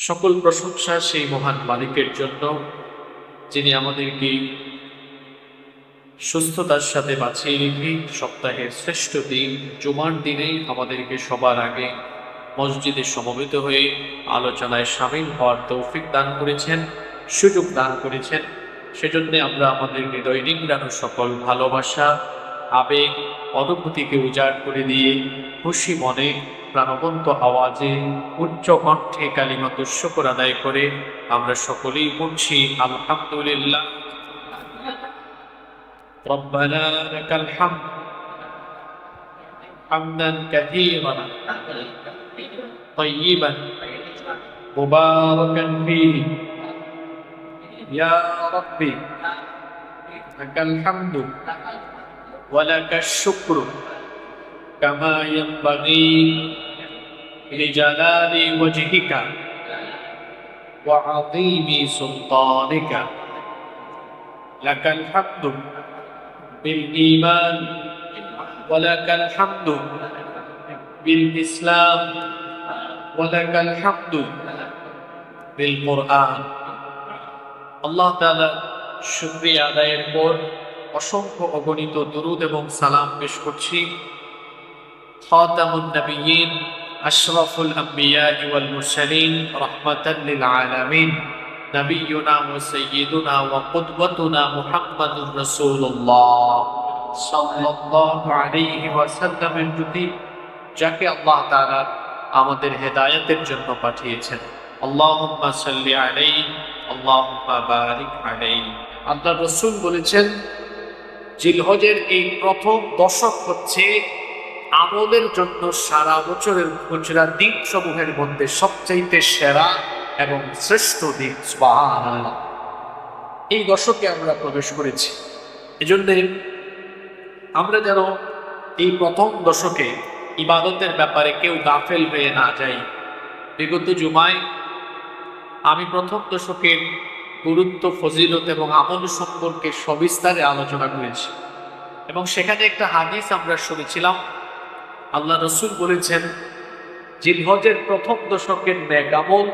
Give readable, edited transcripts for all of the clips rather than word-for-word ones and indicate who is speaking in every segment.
Speaker 1: সকল প্রশংসা সেই মহান মালিকের জন্য, যিনি আমাদেরকে সুস্থতার সাথে বাঁচিয়ে রেখে সপ্তাহের শ্রেষ্ঠ দিন জুমার দিনে আমাদেরকে সবার আগে মসজিদে সমবেত হয়ে আলোচনায় সামিল হওয়ার তৌফিক দান করেছেন, সুযোগ দান করেছেন। সেজন্য আমরা আমাদের হৃদয় নিংড়ানো সকল ভালোবাসা, আবেগ, অনুভূতিকে উজাড় করে দিয়ে খুশি মনে প্রাণবন্ত আওয়াজে উচ্চ কণ্ঠে কালিমাত শুকর আদায় করে আমরা সকলেই বলছি আলহামদুলিল্লাহ। রব্বানা লাকাল হামদ হামদান কাসীরান তাইয়িবান মুবারাকান ফীহি ইয়া রাব্বি লাকাল হামদু ওয়া লাকাশ শুকরু কামা ইয়ানবাগী লিজালালি ওয়াজহিকা ওয়া আযীমি সুলতানিকা। লাকাল হামদু বিল ঈমান ওয়া লাকাল হামদু বিল ইসলাম ওয়া লাকাল হামদু বিল কুরআন। আল্লাহ তাআলা শুকরিয়া আদায়ের পর অসংখ্য অগণিত দুরূদ এবং সালাম পেশ করছি খাতামুন নবিয়্যিন আশরাফুল আম্বিয়া ওয়াল মুরসালিন রাহমাতাল লিল আলামিন নবিয়্যুনা ওয়া সাইয়্যিদুনা ওয়া কুদওয়াতুনা মুহাম্মাদুর রাসূলুল্লাহ সাল্লাল্লাহু আলাইহি ওয়াসাল্লামের প্রতি, যাকে আল্লাহ তাআলা আমাদের হেদায়েতের জন্য পাঠিয়েছেন। আল্লাহুম্মা সাল্লি আলাইহি আল্লাহুম্মা বারিক আলাইহি। আল্লাহর রাসূল বলেছেন, জিলহজের এই প্রথম দশক হচ্ছে আমলের জন্য সারা বছরের খুচরা দিন সমূহের মধ্যে সবচাইতে সেরা এবং শ্রেষ্ঠ দিন। সুবহানাল্লাহ। এই দশকে আমরা প্রবেশ করেছি, এজন্য আমরা যেন এই প্রথম দশকে ইবাদতের ব্যাপারে কেউ গাফেল হয়ে না যাই। বিগত জুমায় আমি প্রথম দশকের গুরুত্ব, ফজিলত এবং আমল সম্পর্কে সবিস্তারে আলোচনা করেছি এবং সেখানে একটা হাদিস আমরা শুনেছিলাম। আল্লাহ রাসূল বলেছেন, জিলহজের প্রথম দশকের নেক আমল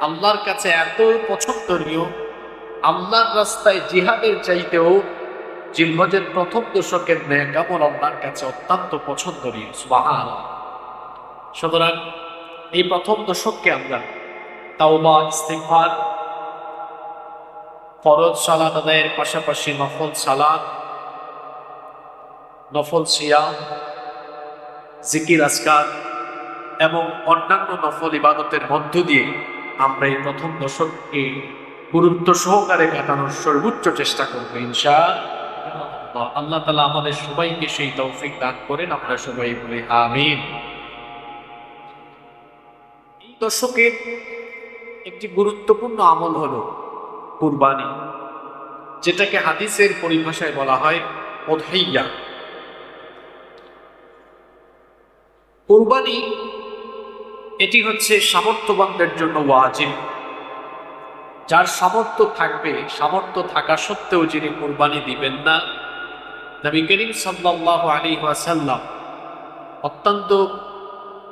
Speaker 1: আল্লাহর কাছে এত পছন্দনীয়, আল্লাহর রাস্তায় জিহাদের চাইতেও জিলহজের প্রথম দশকের নেক আমল আল্লাহর কাছে অত্যন্ত পছন্দনীয়। সুবহানাল্লাহ। সুতরাং এই প্রথম দশককে আমরা তাওবা, ইস্তিগফার, ফরজ সালাত আদায়ের পাশাপাশি নফল সালাত, নফল সিয়াম, জিকির, আজকার এবং অন্যান্য নফল ইবাদতের মধ্য দিয়ে আমরা এই প্রথম দশককে গুরুত্ব সহকারে কাটানোর সর্বোচ্চ চেষ্টা করবো ইনশাআল্লাহ। আল্লাহ তাআলা আমাদের সবাইকে সেই তৌফিক দান করেন, আমরা সবাই বলি আমিন। এই দশকের একটি গুরুত্বপূর্ণ আমল হলো কুরবানি, যেটাকে হাদিসের পরিভাষায় বলা হয় উযহিয়া। কুরবানি এটি হচ্ছে সামর্থ্যবানদের জন্য ওয়াজিব। যার সামর্থ্য থাকবে, সামর্থ্য থাকা সত্ত্বেও যিনি কুরবানি দিবেন না, নবী করিম সাল্লাল্লাহু আলাইহি ওয়াসাল্লাম অত্যন্ত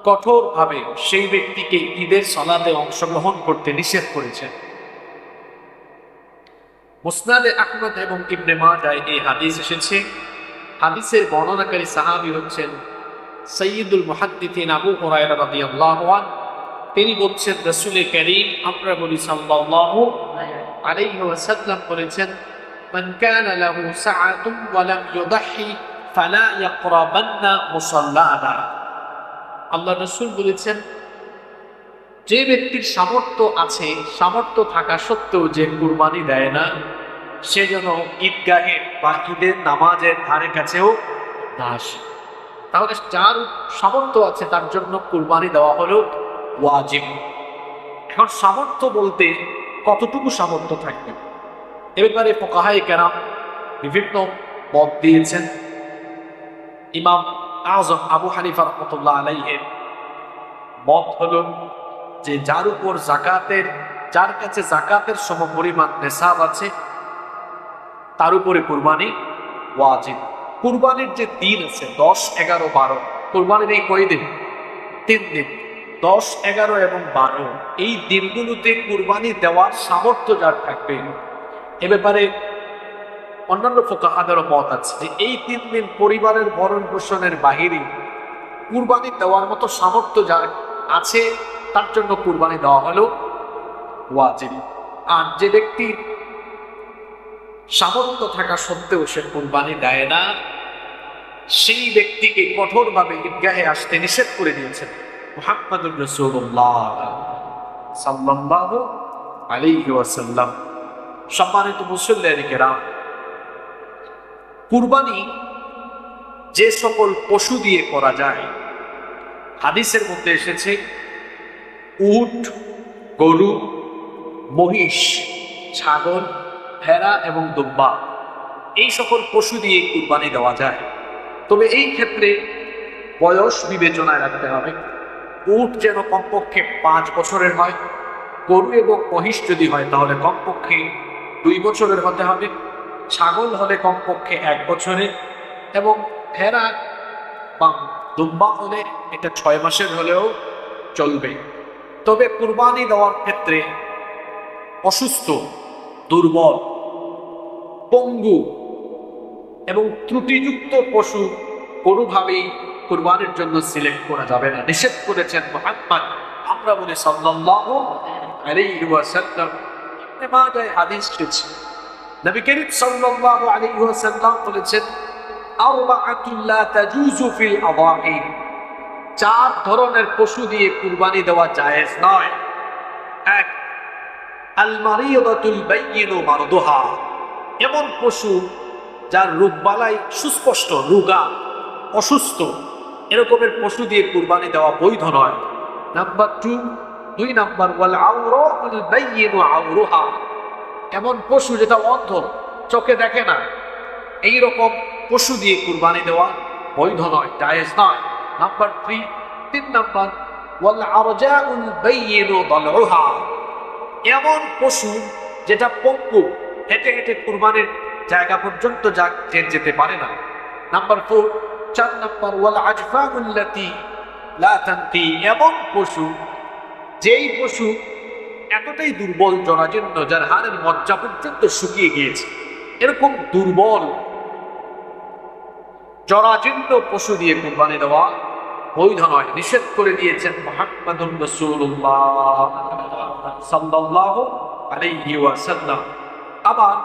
Speaker 1: কঠোরভাবে সেই ব্যক্তিকে ঈদের সালাতে অংশগ্রহণ করতে নিষেধ করেছেন। মুসনাদে আহমদ এবং ইবনে মাজায় এই হাদিস এসেছে। হাদিসের বর্ণনাকারী সাহাবী হচ্ছেন সাইয়্যিদুল মুহাদ্দিসিন আবু হুরায়রা রাদিয়াল্লাহু আনহু। তিনি বলছেন, রাসূল কারীম আমরা বলি সাল্লাল্লাহু আলাইহি ওয়াসাল্লাম বলেছেন, মান কানা লাহু সাআতুন ওয়া লাম ইউদহি ফালা ইয়াকরাবান্না মুসাল্লানা। আল্লাহ রাসূল বলেছেন, যে ব্যক্তির সামর্থ্য আছে, সামর্থ্য থাকা সত্ত্বেও যে কুরবানি দেয় না, সে যেন ঈদগাহের বা ঈদের নামাজের ধারে কাছেও না আসে। তাহলে যার সামর্থ্য আছে তার জন্য কুরবানি দেওয়া হলো ওয়াজিব। এখন সামর্থ্য বলতে কতটুকু সামর্থ্য থাকবে, এ ব্যাপারে ফুকাহায়ে কেরাম বিভিন্ন মত দিয়েছেন। ইমাম আযম আবু হানিফা রাহমাতুল্লাহ আলাইহির মত হলো যে যার উপর যাকাতের, যার কাছে যাকাতের সমপরিমাণ নেসাব আছে, তার উপরে কুরবানি ওয়াজিব। কুরবানির যে দিন আছে 10, 11, 12, কুরবানির এই কয়দিন? 3 দিন। 10, 11 এবং 12 এই দিনগুলোতে কুরবানি দেওয়ার সামর্থ্য যার থাকবে, এ ব্যাপারে অন্যান্য ফুকাহাদেরও মত আছে যে এই 3 দিন পরিবারের ভরণ পোষণের বাহিরে কুরবানি দেওয়ার মতো সামর্থ্য যার আছে তার জন্য কুরবানি দেওয়া হলো ওয়াজিব। আর যে ব্যক্তি সামর্থ্য থাকা সত্ত্বেও সে কুরবানি দেয় না, সেই ব্যক্তিকে কঠোরভাবে ঈদগাহে আসতে নিষেধ করে দিয়েছেন মুহাম্মদুর রাসূলুল্লাহ সাল্লাল্লাহু আলাইহি ওয়াসাল্লাম। সম্মানিত মুসল্লিয়ানে কেরাম, কুরবানি যে সকল পশু দিয়ে করা যায়, হাদিসের মধ্যে এসেছে উট, গরু, মহিষ, ছাগল, ভেড়া এবং দুম্বা, এই সকল পশু দিয়ে কুরবানি দেওয়া যায়। তবে এই ক্ষেত্রে বয়স বিবেচনায় রাখতে হবে। উট যেন কমপক্ষে 5 বছরের হয়, গরু এবং মহিষ যদি হয় তাহলে কমপক্ষে 2 বছরের হতে হবে, ছাগল হলে কমপক্ষে 1 বছরের, এবং ভেড়া বা দুম্বা হলে এটা 6 মাসের হলেও চলবে। তবে কুরবানি দেওয়ার ক্ষেত্রে অসুস্থ, দুর্বল, পঙ্গু এবং ত্রুটিযুক্ত পশু কোনোভাবেই কুরবানির জন্য সিলেক্ট করা যাবে না, নিষেধ করেছেন মুহাম্মদ, আমরা বলি সাল্লাল্লাহু আলাইহি ওয়াসাল্লাম। ইবনে মাজাহ হাদিস এসেছে, নবী করিম সাল্লাল্লাহু আলাইহি ওয়াসাল্লাম বলেছেন আরবাআতুন লা তাজুজু ফিল আযাহি, 4 ধরনের পশু দিয়ে কুরবানি দেওয়া জায়েজ নয়। 1, আল মারিয়াতুল বাইয়িনু মারদুহা, এমন পশু যার রোগবালাই সুস্পষ্ট, রোগা, অসুস্থ, এরকমের পশু দিয়ে কুরবানি দেওয়া বৈধ নয়। নাম্বার 2 নাম্বার ওয়াল আওরাউল বাইয়িনু আওরুহা, এমন পশু যেটা অন্ধ, চোখে দেখে না, এই রকম পশু দিয়ে কুরবানি দেওয়া বৈধ নয়, জায়েজ নয়। নাম্বার 3 নাম্বার ওয়াল আরজাউল বাইয়িনু দালউহা, এমন পশু যেটা পঙ্গু, হেঁটে হেঁটে কুরবানির জায়গা পর্যন্ত যেতে পারে না। নাম্বার 4 নাম্বার ওয়াল আজফাউল্লাতি লা তানতি, এমন পশু যেই পশু এতটাই দুর্বল, জরাজীর্ণ, যার হাড়ের মজ্জা পর্যন্ত শুকিয়ে গিয়েছে, এরকম দুর্বল জরাজীর্ণ পশু দিয়ে কুরবানি দেওয়া বৈধ নয়, নিষেধ করে দিয়েছেন মুহাম্মদুর রাসূলুল্লাহ সাল্লাল্লাহু আলাইহি ওয়াসাল্লাম। আবার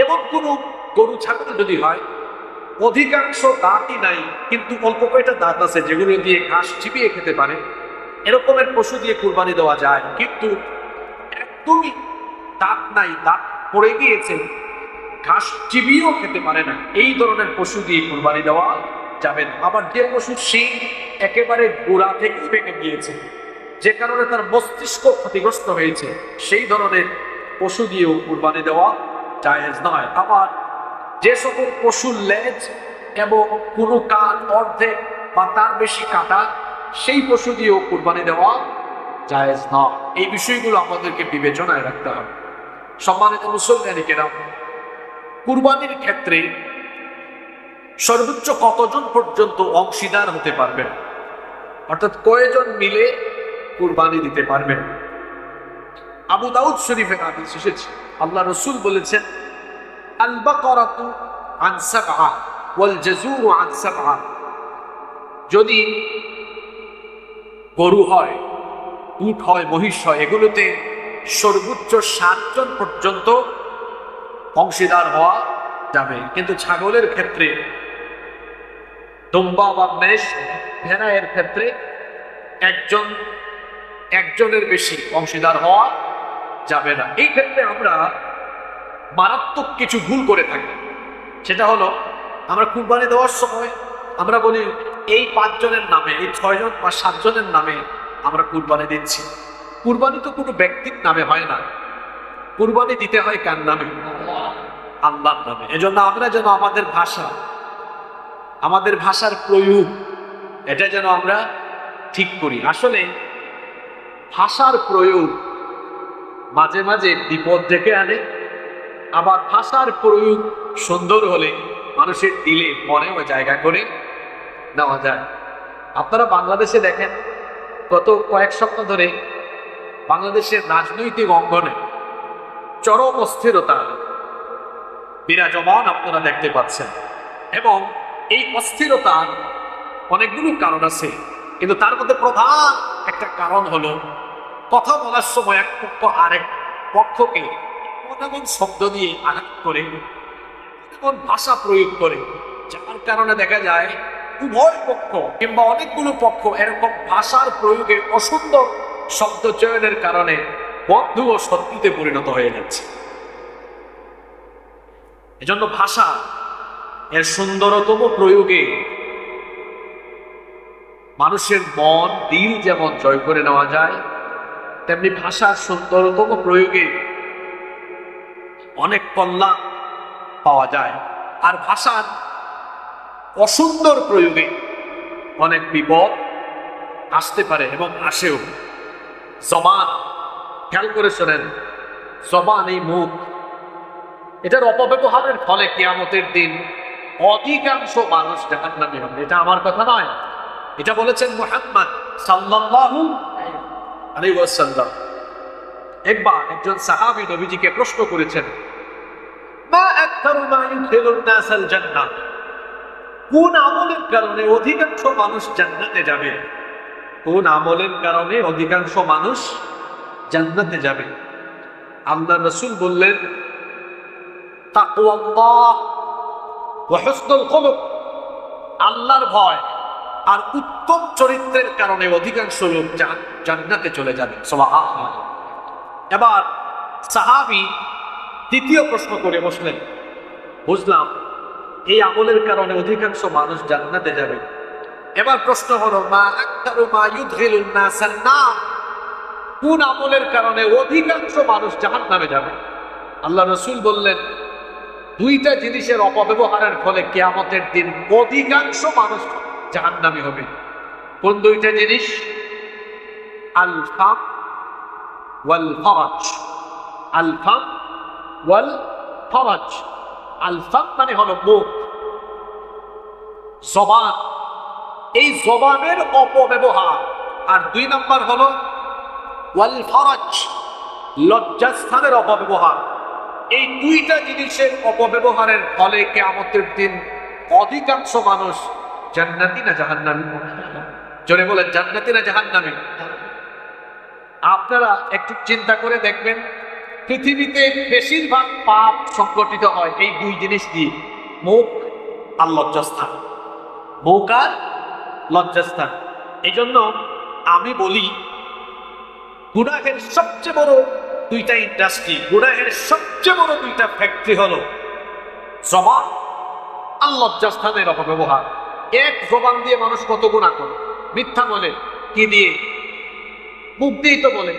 Speaker 1: এমন কোন গরু ছাগল যদি হয় অধিকাংশ দাঁতই নাই কিন্তু অল্প কয়টা দাঁত আছে যেগুলো দিয়ে ঘাস চিবিয়ে খেতে পারে, এরকমের পশু দিয়ে কুরবানি দেওয়া যায়। কিন্তু একদমই দাঁত নাই, দাঁত পড়ে গিয়েছে, ঘাস চিবিয়েও খেতে পারে না, এই ধরনের পশু দিয়ে কুরবানি দেওয়া যাবে না। আবার যে পশু শিং একেবারে গোড়া থেকে ভেঙে গিয়েছে, যে কারণে তার মস্তিষ্ক ক্ষতিগ্রস্ত হয়েছে, সেই ধরনের পশু দিয়েও কুরবানি দেওয়া জায়েজ নয়। আবার যে সকল পশুর লেজ এবং কোনো কান অর্ধেক বা তার বেশি কাটা, সেই পশু দিয়েও কুরবানি দেওয়া জায়েজ নয়। এই বিষয়গুলো আমাদেরকে বিবেচনায় রাখতে হবে। সম্মানিত মুসলমানি কেরাম, কুরবানির ক্ষেত্রে সর্বোচ্চ কতজন পর্যন্ত অংশীদার হতে পারবেন, অর্থাৎ কয়জন মিলে কুরবানি দিতে পারবেন? আবু দাউদ শরীফের হাদিস এসেছে, আল্লাহ রাসূল বলেছেন আল বাকারাতু আন সাবআ ওয়াল জাযুরু আন সাবআ, যদি গরু হয়, উট হয়, মহিষ হয়, এগুলোতে সর্বোচ্চ 7 জন পর্যন্ত অংশীদার হওয়া যাবে। কিন্তু ছাগলের ক্ষেত্রে, দুম্বা বা মেষ, ভেড়া এর ক্ষেত্রে একজনের বেশি অংশীদার হওয়া যাবে না। এই ক্ষেত্রে আমরা মারাত্মক কিছু ভুল করে থাকি। সেটা হলো, আমরা কুরবানি দেওয়ার সময় আমরা বলি এই 5 জনের নামে, এই 6 জন বা 7 জনের নামে আমরা কুরবানি দিচ্ছি। কুরবানি তো কোনো ব্যক্তির নামে হয় না, কুরবানি দিতে হয় কার নামে? আল্লাহর নামে। এজন্য আমরা যেন আমাদের ভাষার প্রয়োগ, এটা যেন আমরা ঠিক করি। আসলে ভাষার প্রয়োগ মাঝে মাঝে বিপদ ডেকে আনে, আবার ভাষার প্রয়োগ সুন্দর হলে মানুষের দিলে মনেও জায়গা করে নেওয়া যায়। আপনারা বাংলাদেশে দেখেন, গত কয়েক সপ্তাহ ধরে বাংলাদেশের রাজনৈতিক অঙ্গনে চরম অস্থিরতা বিরাজমান আপনারা দেখতে পাচ্ছেন, এবং এই অস্থিরতার অনেকগুলো কারণ আছে, কিন্তু তার মধ্যে প্রধান একটা কারণ হলো কথা বলার সময় এক পক্ষ আরেক পক্ষকে এমন শব্দ দিয়ে আঘাত করে, এমন ভাষা প্রয়োগ করে, যার কারণে দেখা যায় উভয় পক্ষ কিংবা অনেকগুলো পক্ষ এরকম ভাষার প্রয়োগে অসুন্দর শব্দ চয়নের কারণে বন্ধু ও শত্রুতে পরিণত হয়ে যাচ্ছে। এজন্য ভাষা এর সুন্দরতম প্রয়োগে মানুষের মন দিল যেমন জয় করে নেওয়া যায়, তেমনি ভাষার সুন্দরতম প্রয়োগে অনেক কল্যাণ পাওয়া যায়। আর ভাষার অসুন্দর প্রয়োগে অনেক বিপদ আসতে পারে এবং আসেও। জবান, খেয়াল করে শোনেন, জবান এই মুখ, এটার অপব্যবহারের ফলে কিয়ামতের দিন অধিকাংশ মানুষ জাহান্নামী হবে। এটা আমার কথা নয়, এটা বলেছেন মুহাম্মদ সাল্লাল্লাহু আলাইহি ওয়াসাল্লাম। একবার একজন সাহাবী নবীজিকে প্রশ্ন করেছেন, মা আকতারু মা ইউদখিলুন নাসাল জান্নাহ, কোন আমলের কারণে অধিকাংশ মানুষ জান্নাতে যাবে? কোন আমলের কারণে অধিকাংশ মানুষ জান্নাতে যাবে? আল্লাহর রাসূল বললেন, তাকওয়াল্লাহ ওয়া হুসনুল খুলুক, আল্লাহর ভয় আর উত্তম চরিত্রের কারণে অধিকাংশ লোক জান্নাতে চলে যাবে। সুবহানাল্লাহ। এবার সাহাবী দ্বিতীয় প্রশ্ন করে বসলেন, বুঝলাম এই আমলের কারণে অধিকাংশ মানুষ জান্নাতে যাবে। এবার প্রশ্ন হলো, মা আকতারু মা ইউদখিলুন নাসান নার, কোন আমলের কারণে অধিকাংশ মানুষ জাহান্নামে যাবে? আল্লাহ রাসূল বললেন, দুইটা জিনিসের অপব্যবহারের ফলে কিয়ামতের দিন অধিকাংশ মানুষ জাহান্নামী হবে। কোন দুইটা জিনিস? আল ফাম ওয়াল ফারাজ। আল ফাম ওয়াল ফারাজ। আল ফাম মানে হলো মুখ, জবান, এই জবানের অপব্যবহার। আর দুই নাম্বার হলো ওয়াল ফারাজ, লজ্জাস্থানের অপব্যবহার। এই দুইটা জিনিসের অপব্যবহারের ফলে কিয়ামতের দিন অধিকাংশ মানুষ জান্নাতি না জাহান্নামী? জোরে বলেন, জান্নাতি না জাহান্নামী? আপনারা একটু চিন্তা করে দেখবেন, পৃথিবীতে বেশিরভাগ পাপ সংগঠিত হয় এই দুই জিনিস দিয়ে, মুখ আর লজ্জাস্থান। মুখ আর লজ্জাস্থান। এই জন্য আমি বলি, গুনাহের সবচেয়ে বড় দুইটা ইন্ডাস্ট্রি, গুনাহের সবচেয়ে বড় দুইটা ফ্যাক্টরি হলো জবান আর লজ্জাস্থানের অপব্যবহার। এক জবান দিয়ে মানুষ কত গুনাহ করে, মিথ্যা বলে, কি দিয়ে? মুখ দিয়েই তো বলে।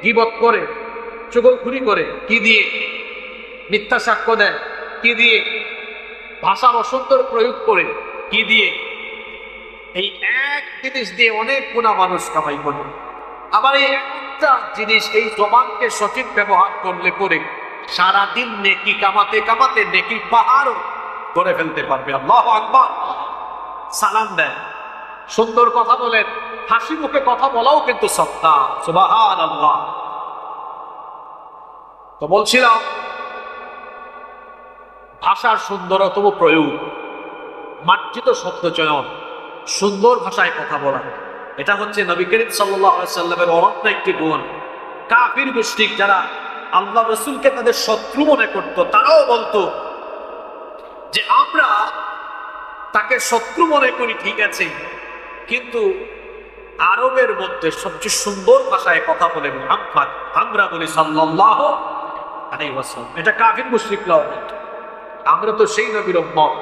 Speaker 1: গীবত করে, চুগলখুরি করে, কি দিয়ে? মিথ্যা সাক্ষ্য দেয়, কি দিয়ে? ভাষার অসুন্দর প্রয়োগ করে, কি দিয়ে? এই এক জিনিস দিয়ে অনেক গুনাহ মানুষ কামাই করে। আবার এই একটা জিনিস, এই জবানকে সঠিক ব্যবহার করলে পরে সারাদিন নেকি কামাতে কামাতে নেকির পাহাড়ও করে ফেলতে পারবে। আল্লাহু আকবার। সালাম দেয়, সুন্দর কথা বলেন, হাসি মুখে কথা বলাও কিন্তু সত্তা। সুবহানাল্লাহ। তো বলছিলাম, ভাষার সুন্দরতম প্রয়োগ, মার্জিত শব্দ চয়ন, সুন্দর ভাষায় কথা বলা, এটা হচ্ছে নবী করিম সাল্লাল্লাহু আলাইহি সাল্লামের অনন্য একটি গুণ। কাফির মুশরিক যারা আল্লাহ রাসূলকে তাদের শত্রু মনে করত, তারাও বলতো যে আমরা তাকে শত্রু মনে করি, ঠিক আছে, কিন্তু আরবের মধ্যে সবচেয়ে সুন্দর ভাষায় কথা বলে মুহাম্মদ, আমরা বলি সাল্লাল্লাহু আলাইহি ওয়াসাল্লাম। এটা কাফির মুশরিকরাও বলতো। আমরা তো সেই নবীর উম্মত।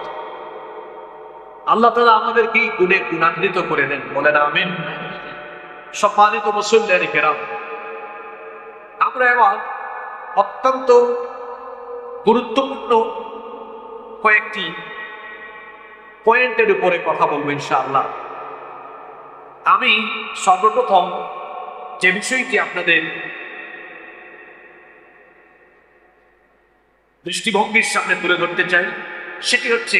Speaker 1: আল্লাহ তাআলা আমাদেরকে এই গুণে গুণান্বিত করে দেন, বলেন আমিন। সম্মানিত মুসল্লিয়ানে কেরাম, আমরা এবার অত্যন্ত গুরুত্বপূর্ণ কয়েকটি পয়েন্টের উপরে কথা বলবো ইনশাআল্লাহ। আমি সর্বপ্রথম যে বিষয়টি আপনাদের দৃষ্টিভঙ্গির সামনে তুলে ধরতে চাই, সেটি হচ্ছে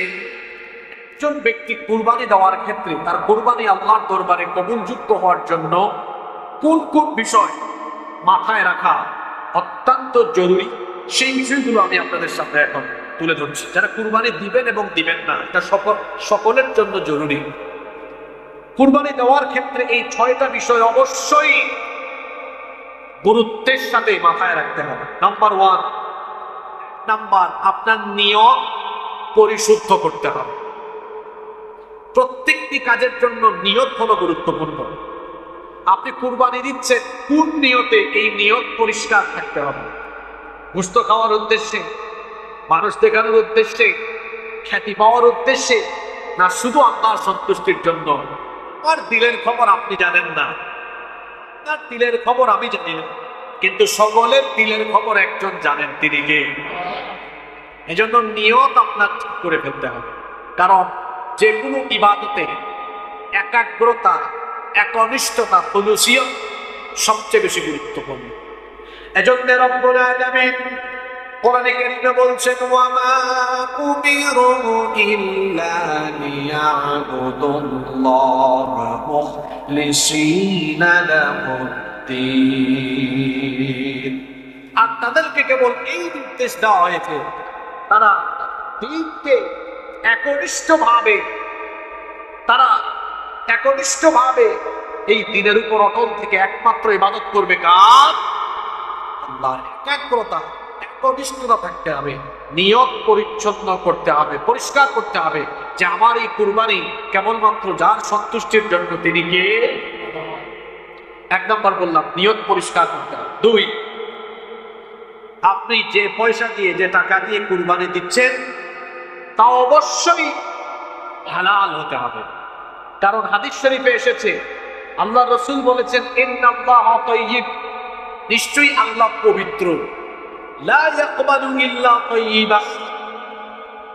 Speaker 1: একজন ব্যক্তি কুরবানি দেওয়ার ক্ষেত্রে তার কুরবানি আল্লাহর দরবারে কবুলযুক্ত হওয়ার জন্য কোন কোন বিষয় মাথায় রাখা অত্যন্ত জরুরি, সেই বিষয়গুলো আমি আপনাদের সামনে এখন তুলে ধরছি। যারা কুরবানি দিবেন এবং দিবেন না, এটা সকলের জন্য জরুরি। কুরবানি দেওয়ার ক্ষেত্রে এই 6টা বিষয় অবশ্যই গুরুত্বের সাথে মাথায় রাখতে হবে। নাম্বার 1, আপনার নিয়ত পরিশুদ্ধ করতে হবে। প্রত্যেকটি কাজের জন্য নিয়ত হলো গুরুত্বপূর্ণ। আপনি কুরবানি দিচ্ছেন কোন নিয়তে, এই নিয়ত পরিষ্কার থাকতে হবে। গোশত খাওয়ার উদ্দেশ্যে, মানুষ দেখানোর উদ্দেশ্যে, খ্যাতি পাওয়ার উদ্দেশ্যে, না শুধু আল্লাহর সন্তুষ্টির জন্য? আর দিলের খবর আপনি জানেন না, আর দিলের খবর আমি জানি না, কিন্তু সকলের দিলের খবর একজন জানেন, তিনি কে? এজন্য নিয়ত আপনার ঠিক করে ফেলতে হবে। কারণ যে কোনো ইবাদতে একাগ্রতা, একনিষ্ঠতা, খুলুসিয়ত সবচেয়ে বেশি গুরুত্বপূর্ণ। এজন্য রব্বুল আলামিন কোরআনে কারীমে বলছেন, ওয়া মা উমিরু ইল্লা লিয়াবুদুল্লাহা মুখলিসিনা লাহুদ্দীন। আর তাদেরকে কেবল এই নির্দেশ দেওয়া হয়েছে, তারা দিনকে একনিষ্ঠভাবে এই দিনের উপর অটল থেকে একমাত্র ইবাদত করবে কার? আল্লাহর। একাগ্রতা, একনিষ্ঠতা থাকতে হবে, নিয়ত পরিচ্ছন্ন করতে হবে, পরিষ্কার করতে হবে যে আমার এই কুরবানি কেবলমাত্র যার সন্তুষ্টির জন্য, তিনি কে? 1 নাম্বার বললাম, নিয়ত পরিষ্কার করতে হবে। 2, আপনি যে পয়সা দিয়ে, যে টাকা দিয়ে কুরবানি দিচ্ছেন তা অবশ্যই হালাল হতে হবে। কারণ হাদিস শরীফে এসেছে, আল্লাহ রাসূল বলেছেন, ইন্নাল্লাহা তাইয়্যিব, নিশ্চয়ই আল্লাহ পবিত্র, লা ইয়াকবালু ইল্লা তাইয়্যিবা,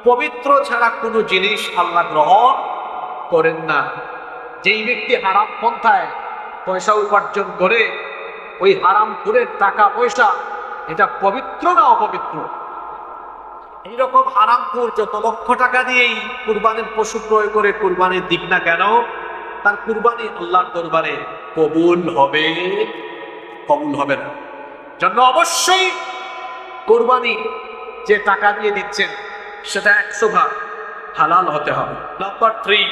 Speaker 1: পবিত্র ছাড়া কোনো জিনিস আল্লাহ গ্রহণ করেন না। যেই ব্যক্তি হারাম পন্থায় পয়সা উপার্জন করে, ওই হারাম করে টাকা পয়সা, এটা পবিত্র না অপবিত্র? এইরকম হারামপুর যত লক্ষ টাকা দিয়েই কুরবানির পশু ক্রয় করে কুরবানির দিক না কেন, তার কুরবানি আল্লাহর দরবারে কবুল হবে? কবুল হবে না। জন্য অবশ্যই কুরবানি যে টাকা দিয়ে দিচ্ছেন সেটা 100% হালাল হতে হবে। নাম্বার 3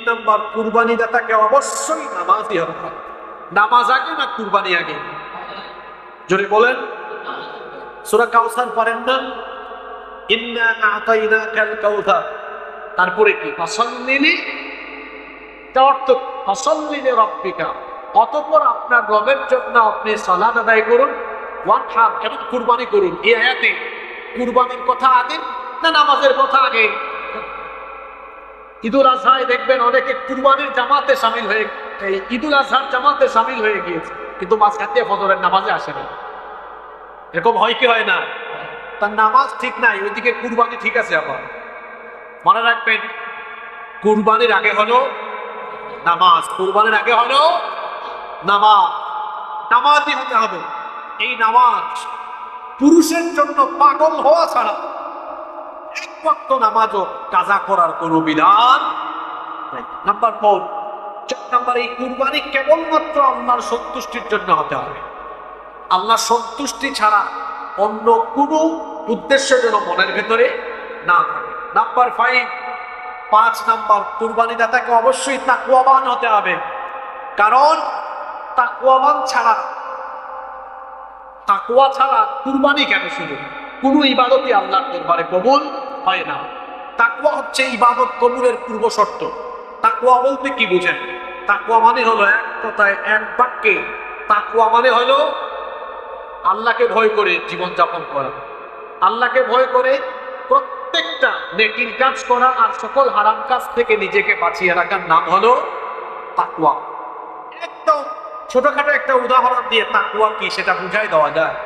Speaker 1: নাম্বার, কুরবানি দাতাকে অবশ্যই নামাজি হতে হবে। নামাজ আগে না কুরবানি আগে? জোরে বলেন। সূরা কাউসার পড়েন না, ইন্না আ'তাইনাকাল কাউসার, তারপরে কি? ফাসাল্লি, তার অর্থ ফাসাল্লি লিরাব্বিকা, অতঃপর আপনার রবের জন্য আপনি সালাত আদায় করুন, ওয়ানহার, এবং কুরবানি করুন। এই আয়াতে কুরবানির কথা আগে না নামাজের কথা আগে? ঈদুল আজহায় দেখবেন অনেকে কুরবানির জামাতে শামিল হয়ে, ঈদুল আজহার জামাতে শামিল হয়ে গিয়েছে, কিন্তু মাঝখান দিয়ে ফজরের নামাজে আসে না। এরকম হয় কি হয় না? তার নামাজ ঠিক নাই, ওইদিকে কুরবানি ঠিক আছে। আবার মনে রাখবেন, কুরবানির আগে হলো নামাজ, কুরবানির আগে হলো নামাজ। নামাজই হতে হবে। এই নামাজ পুরুষের জন্য পাগল হওয়া ছাড়া এক ওয়াক্ত নামাজও কাজা করার কোনো বিধান নাই। নাম্বার 4 নাম্বার, এই কুরবানি কেবলমাত্র আল্লাহর সন্তুষ্টির জন্য হতে হবে। আল্লাহর সন্তুষ্টি ছাড়া অন্য কোনো উদ্দেশ্য যেন মনের ভেতরে না থাকে। নাম্বার 5 নাম্বার, কুরবানি দাতাকে অবশ্যই তাকওয়াবান হতে হবে। কারণ তাকওয়াবান ছাড়া, তাকওয়া ছাড়া কুরবানি কেন শুরু? কোনো ইবাদতই আল্লাহর দরবারে কবুল হয় না। তাকওয়া হচ্ছে ইবাদত কবুলের পূর্ব শর্ত। তাকওয়া বলতে কি বুঝেন? তাকওয়া মানে হলো, এক কথায়, এক বাক্যে, তাকওয়া মানে হলো আল্লাহকে ভয় করে জীবন যাপন করা, আল্লাহকে ভয় করে প্রত্যেকটা নেকির কাজ করা, আর সকল হারাম কাজ থেকে নিজেকে বাঁচিয়ে রাখার নাম হলো তাকওয়া। একদম ছোটখাটো একটা উদাহরণ দিয়ে তাকওয়া কি সেটা বুঝাই দেওয়া যায়।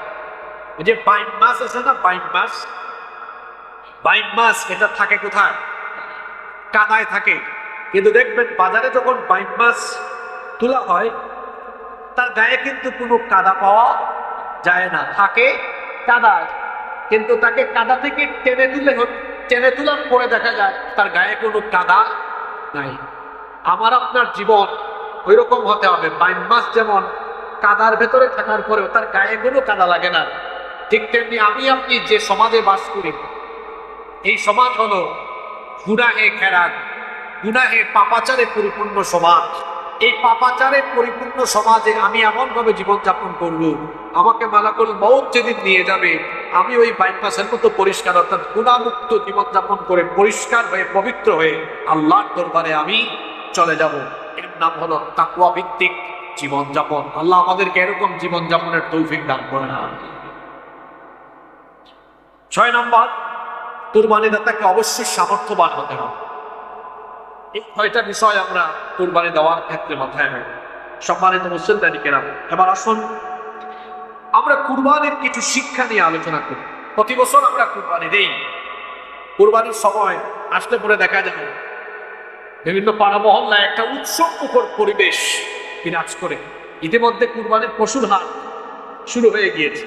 Speaker 1: ওই যে বাইম মাছ আছে না, বাইম মাছ, এটা থাকে কোথায়? কাদায় থাকে। কিন্তু দেখবেন বাজারে যখন বাইম মাছ তোলা হয়, তার গায়ে কিন্তু কোনো কাদা পাওয়া যায় না, থাকে কাদায়। কিন্তু তাকে কাদা থেকে টেনে তোলার পরে দেখা যায় তার গায়ে কোনো কাদা নাই। আমার আপনার জীবন ওই রকম হতে হবে। 22 মাস যেমন কাদার ভেতরে থাকার পরেও তার গায়ে কোনো কাদা লাগে না, ঠিক তেমনি আমি আপনি যে সমাজে বাস করি, এই সমাজ হলো গুনাহে খেরাত, গুনাহে পাপাচারে পরিপূর্ণ সমাজ। এই পাপাচারে পরিপূর্ণ সমাজে আমি এমন ভাবে জীবনযাপন করব, আমাকে মালাকুল মউত যেদিন নিয়ে যাবে, আমি ওই 22 মাসের মতো পরিষ্কার অর্থাৎ গুনাহমুক্ত জীবনযাপন করে পরিষ্কার হয়ে পবিত্র হয়ে আল্লাহর দরবারে আমি চলে যাব। এর নাম হলো তাকওয়া ভিত্তিক জীবনযাপন। আল্লাহ আমাদেরকে এরকম জীবনযাপনের তৌফিক দান করেন। 6 নম্বর, কুরবানিদাতাকে অবশ্যই সামর্থ্যবান হতে হবে। এই 6টা বিষয় আমরা কুরবানি দেওয়ার ক্ষেত্রে মাথায় রাখবো। সম্মানিত মুসলিম কেরাম, এবার আসুন আমরা কুরবানির কিছু শিক্ষা নিয়ে আলোচনা করি। প্রতি বছর আমরা কুরবানি দেই। কুরবানির সময় আসলে পরে দেখা যাবে বিভিন্ন পাড়া মহল্লায় একটা উৎসবমুখর পরিবেশ বিরাজ করে। ইতিমধ্যে কুরবানির পশুর হাট শুরু হয়ে গিয়েছে।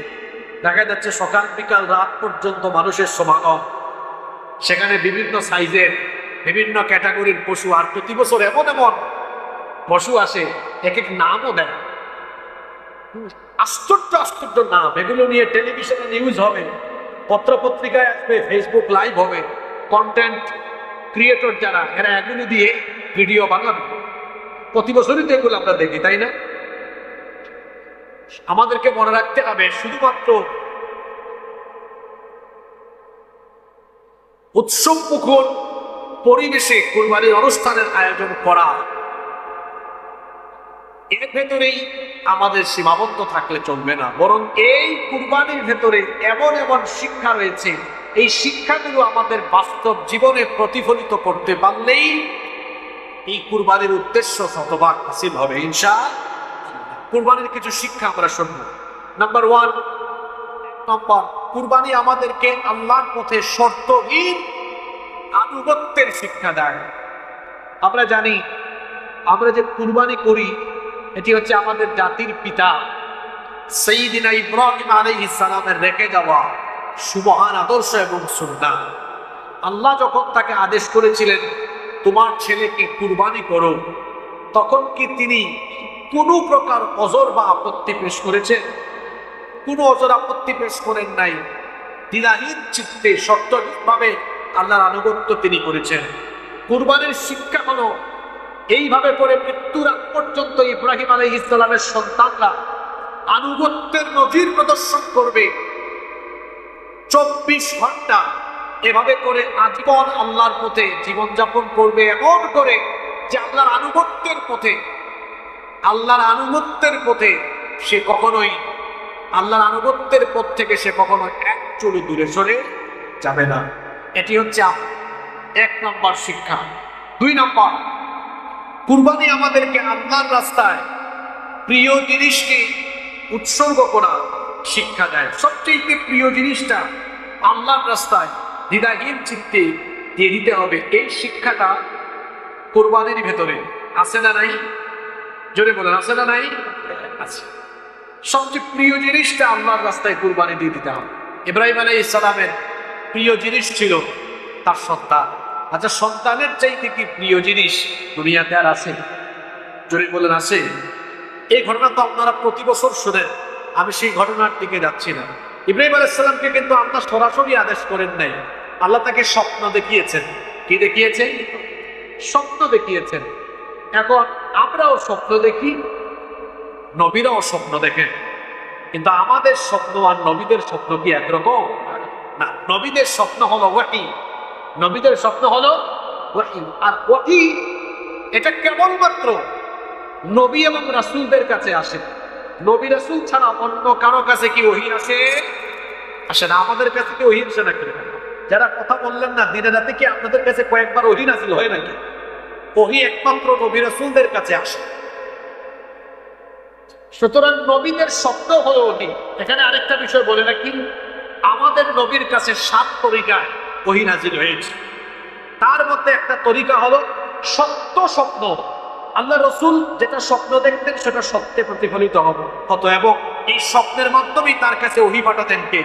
Speaker 1: দেখা যাচ্ছে সকাল বিকাল রাত পর্যন্ত মানুষের সমাগম। সেখানে বিভিন্ন সাইজের বিভিন্ন ক্যাটাগরির পশু, আর প্রতি বছর এমন এমন পশু আসে, এক এক নামও দেয়। আশ্চর্য আশ্চর্য নাম। এগুলো নিয়ে টেলিভিশনে নিউজ হবে, পত্র পত্রিকায় আসবে, ফেসবুক লাইভ হবে। কন্টেন্ট ক্রিয়েটর যারা, এরা এগুলো দিয়ে ভিডিও বানাবে। প্রতি বছরই তো এগুলো আমরা দেখি, তাই না? আমাদেরকে মনে রাখতে হবে শুধুমাত্র উৎসব মুখর পরিবেশে কুরবানির অনুষ্ঠানের আয়োজন করা, এর ভেতরেই আমাদের সীমাবদ্ধ থাকলে চলবে না। বরং এই কুরবানির ভেতরে এমন এমন শিক্ষা রয়েছে, এই শিক্ষাগুলো আমাদের বাস্তব জীবনে প্রতিফলিত করতে পারলেই এই কুরবানির উদ্দেশ্য শতভাগ হাসিল হবে ইনশাআল্লাহ। কুরবানির কিছু শিক্ষা আমরা শুনব। নাম্বার 1, কুরবানি আমাদেরকে আল্লাহর পথে শর্তহীন আনুগত্যের শিক্ষা দেয়। আমরা জানি আমরা যে কুরবানি করি এটি হচ্ছে আমাদের জাতির পিতা সাইয়্যিদিনা ইব্রাহিম আলাইহিস সালামের রেখে যাওয়া সুবহান আদর্শ এবং সুন্নাহ। আল্লাহ যখন তাকে আদেশ করেছিলেন তোমার ছেলেকে কুরবানি করো, তখন কি তিনি কোনো প্রকার অজর বা আপত্তি পেশ করেছেন? কোনো অজর আপত্তি পেশ করেন নাই। দ্বিধাহীন চিত্তে শর্তহীনভাবে আল্লাহর আনুগত্য তিনি করেছেন। কুরবানির শিক্ষা হলো এইভাবে করে মৃত্যুর আগ পর্যন্ত ইব্রাহিম আলাইহিস সালামের সন্তানরা আনুগত্যের নজির প্রদর্শন করবে। 24 ঘন্টা এভাবে করে আজীবন আল্লাহর পথে জীবনযাপন করবে, এমন করে যে আল্লাহর আনুগত্যের পথে সে কখনোই, আল্লাহর আনুগত্যের পথ থেকে সে কখনো এক চুল দূরে সরে যাবে না। এটি হচ্ছে 1 নম্বর শিক্ষা। 2 নম্বর, কুরবানি আমাদেরকে আল্লাহর রাস্তায় প্রিয় জিনিসকে উৎসর্গ করা শিক্ষা দেয়। সবচেয়ে প্রিয় জিনিসটা আল্লাহর রাস্তায় দ্বিধাহীন চিত্তে দিয়ে দিতে হবে। এই শিক্ষাটা কুরবানির ভেতরে আছে না নাই? জোরে বলেন, আছে না নাই? আছে। সবচেয়ে প্রিয় জিনিসটা আল্লাহর রাস্তায় কুরবানি দিয়ে দিতে হবে। ইব্রাহিম আলাইহিস সালামের প্রিয় জিনিস ছিল তার সন্তান। আচ্ছা, সন্তানের চাইতে কি প্রিয় জিনিস দুনিয়াতে আর আছে? জোরে বলেন, আছে? এই ঘটনা তো আপনারা প্রতি বছর শুনেন। আমি সেই ঘটনার দিকে যাচ্ছি না। ইব্রাহিম আলাইহিস সালামকে কিন্তু আল্লাহ সরাসরি আদেশ করেন নাই। আল্লাহ তাকে স্বপ্ন দেখিয়েছেন। কি দেখিয়েছেন? স্বপ্ন দেখিয়েছেন। এখন আমরাও স্বপ্ন দেখি, নবীরাও স্বপ্ন দেখেন, কিন্তু আমাদের স্বপ্ন আর নবীদের স্বপ্ন কি একরকম না? নবীদের স্বপ্ন হলো ওয়াহী, নবীদের স্বপ্ন হলো ওয়াহী। আর ওয়াহী এটা কেবলমাত্র নবী এবং রাসূলদের কাছে আসে। নবী রাসূল ছাড়া অন্য কারো কাছে কি ওহী আসে না? আমাদের কাছে কি ওহী আসে নাকি? যারা কথা বললেন না দিনে রাতে, কি আপনাদের কাছে কয়েকবার ওহী নাযিল হয় নাকি? ওহী একমাত্র নবী রাসূলদের কাছে আসে। সুতরাং নবীদের স্বপ্ন হলো ওহী। এখানে আরেকটা বিষয় বলে রাখি, আমাদের নবীর কাছে 7 তরিকায় ওহী নাযিল হয়েছে। তার মধ্যে একটা তরিকা হলো সত্য স্বপ্ন। আল্লাহ রসুল যেটা স্বপ্ন দেখতেন সেটা সত্যে প্রতিফলিত হতো, এবং এই স্বপ্নের মাধ্যমেই তার কাছে ওহী পাঠাতেন কে?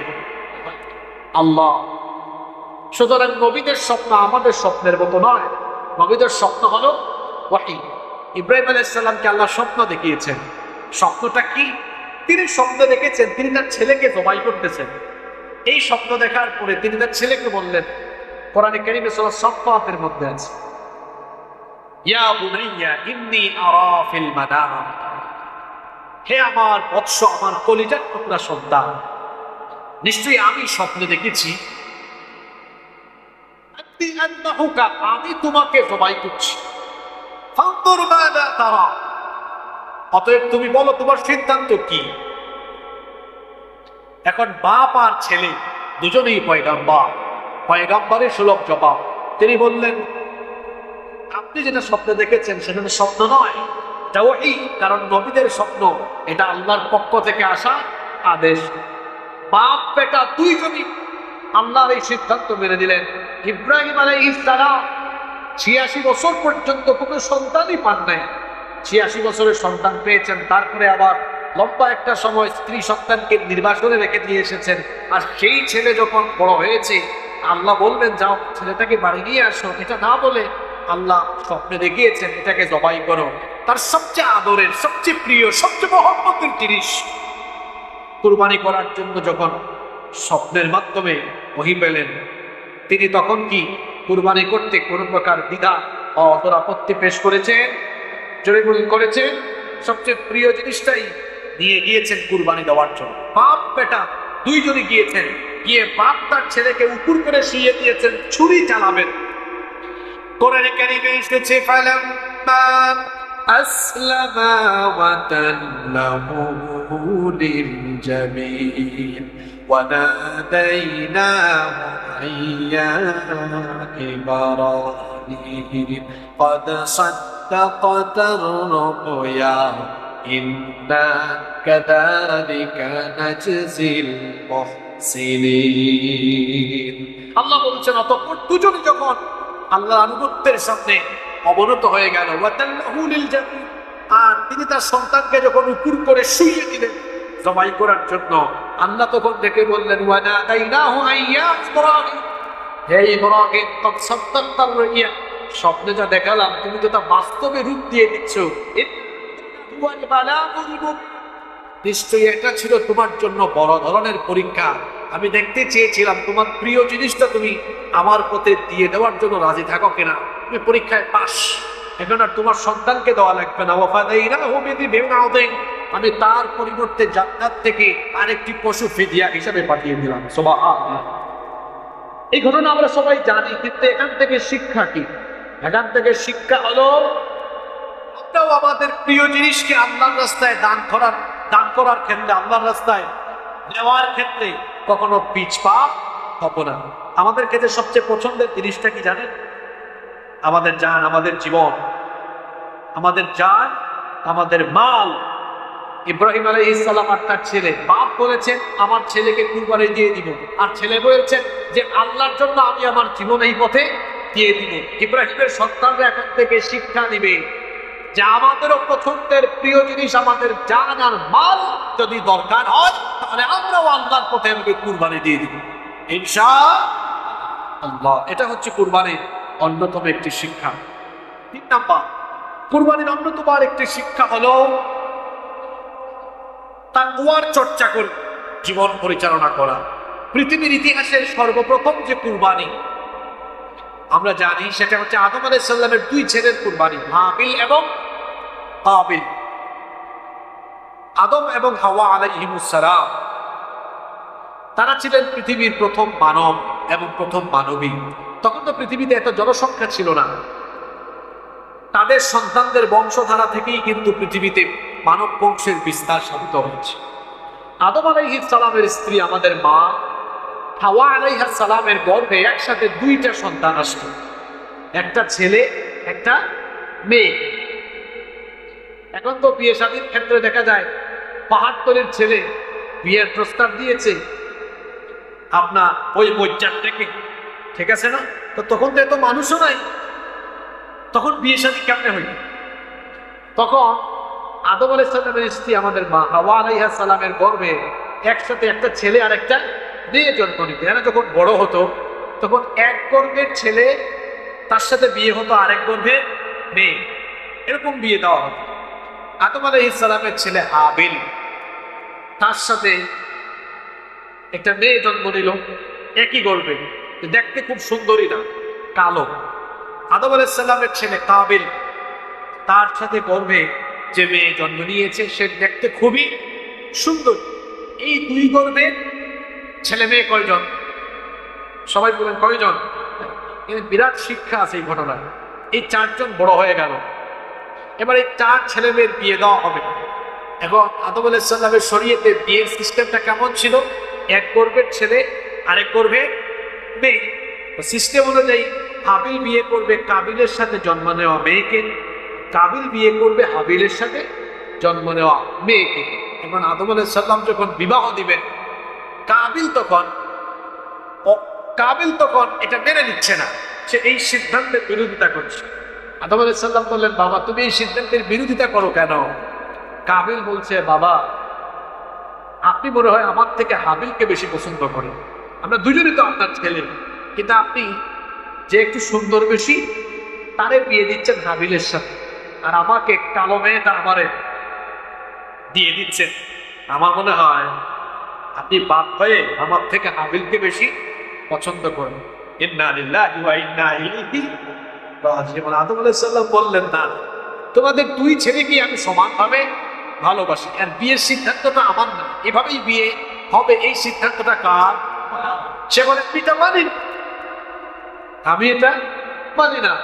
Speaker 1: আল্লাহ। সুতরাং নবীদের স্বপ্ন আমাদের স্বপ্নের মতো নয়। নবীদের স্বপ্ন হলো ওয়াহী। ইব্রাহিম আলাইহিস সালামকে আল্লাহ স্বপ্ন দেখিয়েছেন। স্বপ্নটা কি? তিনি স্বপ্ন দেখেছেন তিনি তার ছেলেকে জবাই করতেছেন। এই স্বপ্ন দেখার পরে তিনি তার ছেলেকে বললেন, কোরআনে কারীমে সূরা সাফফাতের মধ্যে আছে, ইয়া বুনাইয়া ইন্নী আরা ফিল মানাম, হে আমার বৎস, আমার কলিজার টুকরা সন্তান, নিশ্চয়ই আমি স্বপ্নে দেখেছি আমি তোমাকে জবাই করছি। ফানজুর মাযা তারা, অতএব তুমি বলো তোমার সিদ্ধান্ত কি। এখন বাপ আর ছেলে দুজনেই পয়গাম্বর, পয়গাম্বরের সুলভ জবাব। তিনি বললেন, আপনি যেটা স্বপ্নে দেখেছেন সেটা স্বপ্ন নয়, এটা ওহী। কারণ নবীদের স্বপ্ন এটা আল্লাহর পক্ষ থেকে আসা আদেশ। বাপ বেটা দুইজনই আল্লাহর এই সিদ্ধান্ত মেনে দিলেন। ইব্রাহিম আলাইহিস সালাম ৮৬ বছর পর্যন্ত কোনো সন্তানই পান নাই। ৮৬ বছরের সন্তান পেয়েছেন, তারপরে আবার লম্বা একটা সময় স্ত্রী সন্তানকে নির্বাসনে রেখে দিয়ে এসেছেন। আর সেই ছেলে যখন বড় হয়েছে, আল্লাহ বলবেন যাও ছেলেটাকে বাড়ি নিয়ে আসো, এটা না বলে আল্লাহ স্বপ্নে দেখিয়েছেন এটাকে জবাই করো। তার সবচেয়ে আদরের, সবচেয়ে প্রিয়, সবচেয়ে মহব্বতের জিনিস কুরবানি করার জন্য যখন স্বপ্নের মাধ্যমে ওহী পেলেন, তিনি তখন কি কুরবানি করতে কোনো প্রকার দ্বিধা অথবা আপত্তি পেশ করেছেন? জোরে করেছেন। সবচেয়ে প্রিয় জিনিসটাই নিয়ে গিয়েছেন কুরবানি দেওয়ার জন্য। বাপ বেটা দুইজনই গিয়েছেন, গিয়ে বাপ তার ছেলেকে উপর করে শুইয়ে দিয়েছেন, ছুরি চালাবেন। কোরআনে কারীমে এসেছে, ফালাম্মা আসলামা ওয়া তাল্লাহু লিল জাবিন ওয়া নাদাইনাহু আইয়া ইব্রাহিম قد صدقت الرؤيا إنا كذلك نجزي المحسنين। আল্লাহ বলছেন, অতঃপর দুজনে যখন আল্লাহর আনুগত্যের সামনে অবনত হয়ে গেল, আর তিনি তার সন্তানকে যখন উপর করে শুইয়ে দিলেন জবাই করার জন্য, আল্লাহ তখন ডেকে বললেন, ওয়ানাদাইনাহু আইয়া ইব্রাহিম, হে ইব্রাহিম, কদ সাদ্দাক্তার রুইয়া, স্বপ্নে যা দেখালাম তুমি তো তা বাস্তবে রূপ দিয়ে দিচ্ছ। নিশ্চয়ই এটা ছিল তোমার জন্য বড় ধরনের পরীক্ষা। আমি দেখতে চেয়েছিলাম তোমার প্রিয় জিনিসটা তুমি আমার পথে দিয়ে দেওয়ার জন্য রাজি থাকো কিনা। তুমি পরীক্ষায় পাস, এখন আর তোমার সন্তানকে দেওয়া লাগবে না। আমি তার পরিবর্তে জান্নাত থেকে আরেকটি পশু ফিদিয়া হিসাবে পাঠিয়ে দিলাম। সুবহানাল্লাহ। এই ঘটনা আমরা সবাই জানি, কিন্তু এখান থেকে শিক্ষা কি? এখান থেকে শিক্ষা হলো আমরাও আমাদের প্রিয় জিনিসকে আল্লাহর রাস্তায় দান করার ক্ষেত্রে, আল্লাহর রাস্তায় নেওয়ার ক্ষেত্রে কখনো পিছপা হব না। আমাদের ক্ষেত্রে সবচেয়ে পছন্দের জিনিসটা কি জানেন? আমাদের জান, আমাদের জীবন, আমাদের জান, আমাদের মাল। ইব্রাহিম আলাইহিস সালাম আর তার ছেলে, বাপ বলেছেন আমার ছেলেকে কুরবানি দিয়ে দিব, আর ছেলে বলেছেন যে আল্লাহর জন্য আমি আমার জীবন এই পথে দিয়ে দিব। ইব্রাহিমের সন্তানরা এখন থেকে শিক্ষা নিবে যে আমাদেরও পছন্দের প্রিয় জিনিস আমাদের জান আর মাল যদি দরকার হয় তাহলে আমরাও আল্লাহর পথে আমাকে কুরবানি দিয়ে দিব ইনশাআল্লাহ। এটা হচ্ছে কুরবানির অন্যতম একটি শিক্ষা। ৩ নাম্বার, কুরবানির অন্যতম একটি শিক্ষা হলো তাকওয়ার চর্চা করে জীবন পরিচালনা করা। পৃথিবীর ইতিহাসের সর্বপ্রথম যে কুরবানি আমরা জানি সেটা হচ্ছে আদম আলাইহিস সালামের 2 ছেলের কুরবানি, হাবিল এবং কাবিল। আদম এবং হাওয়া আলাইহিমুস সালাম তারা ছিলেন পৃথিবীর প্রথম মানব এবং প্রথম মানবী। তখন তো পৃথিবীতে এত জনসংখ্যা ছিল না। তাদের সন্তানদের বংশধারা থেকেই কিন্তু পৃথিবীতে মানব বংশের বিস্তার সাধিত হয়েছে। আদম আলাইহিস সালামের স্ত্রী আমাদের মা হাওয়া আলাইহিস সালামের গর্ভে একসাথে 2টা সন্তান আসলো, একটা ছেলে একটা মেয়ে। এখন তো বিয়ে শাদীর ক্ষেত্রে দেখা যায় ৭৫-এর ছেলে বিয়ের প্রস্তাব দিয়েছে আপনার ওই বৈজার থেকে, ঠিক আছে না? তো তখন তো এত মানুষও নাই, তখন বিয়ে শাদী কেমনে হইল? তখন আদম আলাইহিস সালামের স্ত্রী আমাদের মা হাওয়া আলাইহিস সালামের গর্ভে একসাথে একটা ছেলে আর একটা মেয়ে জন্ম নিত। এরা যখন বড় হতো তখন এক গর্ভের ছেলে তার সাথে বিয়ে হতো আরেক গর্ভের মেয়ে, এরকম বিয়ে দেওয়া হতো। আদম আলাইহিস সালামের ছেলে হাবিল, তার সাথে একটা মেয়ে জন্ম নিল একই গর্ভে, দেখতে খুব সুন্দরী না, কালো। আদম আলাইহিস সালামের ছেলে কাবিল, তার সাথে গর্ভে যে মেয়ে জন্ম নিয়েছে সে দেখতে খুবই সুন্দর। এই দুই গর্ভে ছেলে মেয়ে কয়জন? সবাই বলেন কয়জন? বিরাট শিক্ষা আছে এই ঘটনায়। এই চারজন বড় হয়ে গেল, এবার এই চার ছেলে মেয়ের বিয়ে দেওয়া হবে। এবং আদম আলাইহিস সালামের শরীয়তে বিয়ের সিস্টেমটা কেমন ছিল? এক গর্ভের ছেলে আরেক গর্ভে মেয়ে। সিস্টেম অনুযায়ী হাবিল বিয়ে করবে কাবিলের সাথে জন্ম নেওয়া মেয়েকে, কাবিল বিয়ে করবে হাবিলের সাথে জন্ম নেওয়া মেয়েকে। এবং আদম আলাইহিস সালাম যখন বিবাহ দিবেন, কাবিল তখন এটা মেনে নিচ্ছে না, সে এই সিদ্ধান্তের বিরোধিতা করছে। আদম আলাইহিস সালাম বললেন, বাবা তুমি এই সিদ্ধান্তের বিরোধিতা করো কেন? কাবিল বলছে, বাবা আপনি মনে হয় আমার থেকে হাবিলকে বেশি পছন্দ করেন, আমরা দুজনই তো আপনার ছেলে, কিন্তু আপনি যে একটু সুন্দর বেশি তারে বিয়ে দিচ্ছেন হাবিলের সাথে, আর আমাকে কালো মেয়েটা আমারে দিয়ে দিচ্ছেন। আমার মনে হয় আপনি বাপ হয়ে আমার থেকে হাবিলকে বেশি পছন্দ করেন। ইন্না লিল্লাহি ওয়া ইন্না ইলাইহি রাজিউন। আদম আলাইহিস সালাম বললেন, না, তোমাদের দুই ছেলেকে আমি সমানভাবে ভালোবাসি, আর বিয়ের সিদ্ধান্তটা আমার না, এভাবেই বিয়ে হবে এই সিদ্ধান্তটা কার? সে বলে পিতা মানি, আমি এটা মানি না।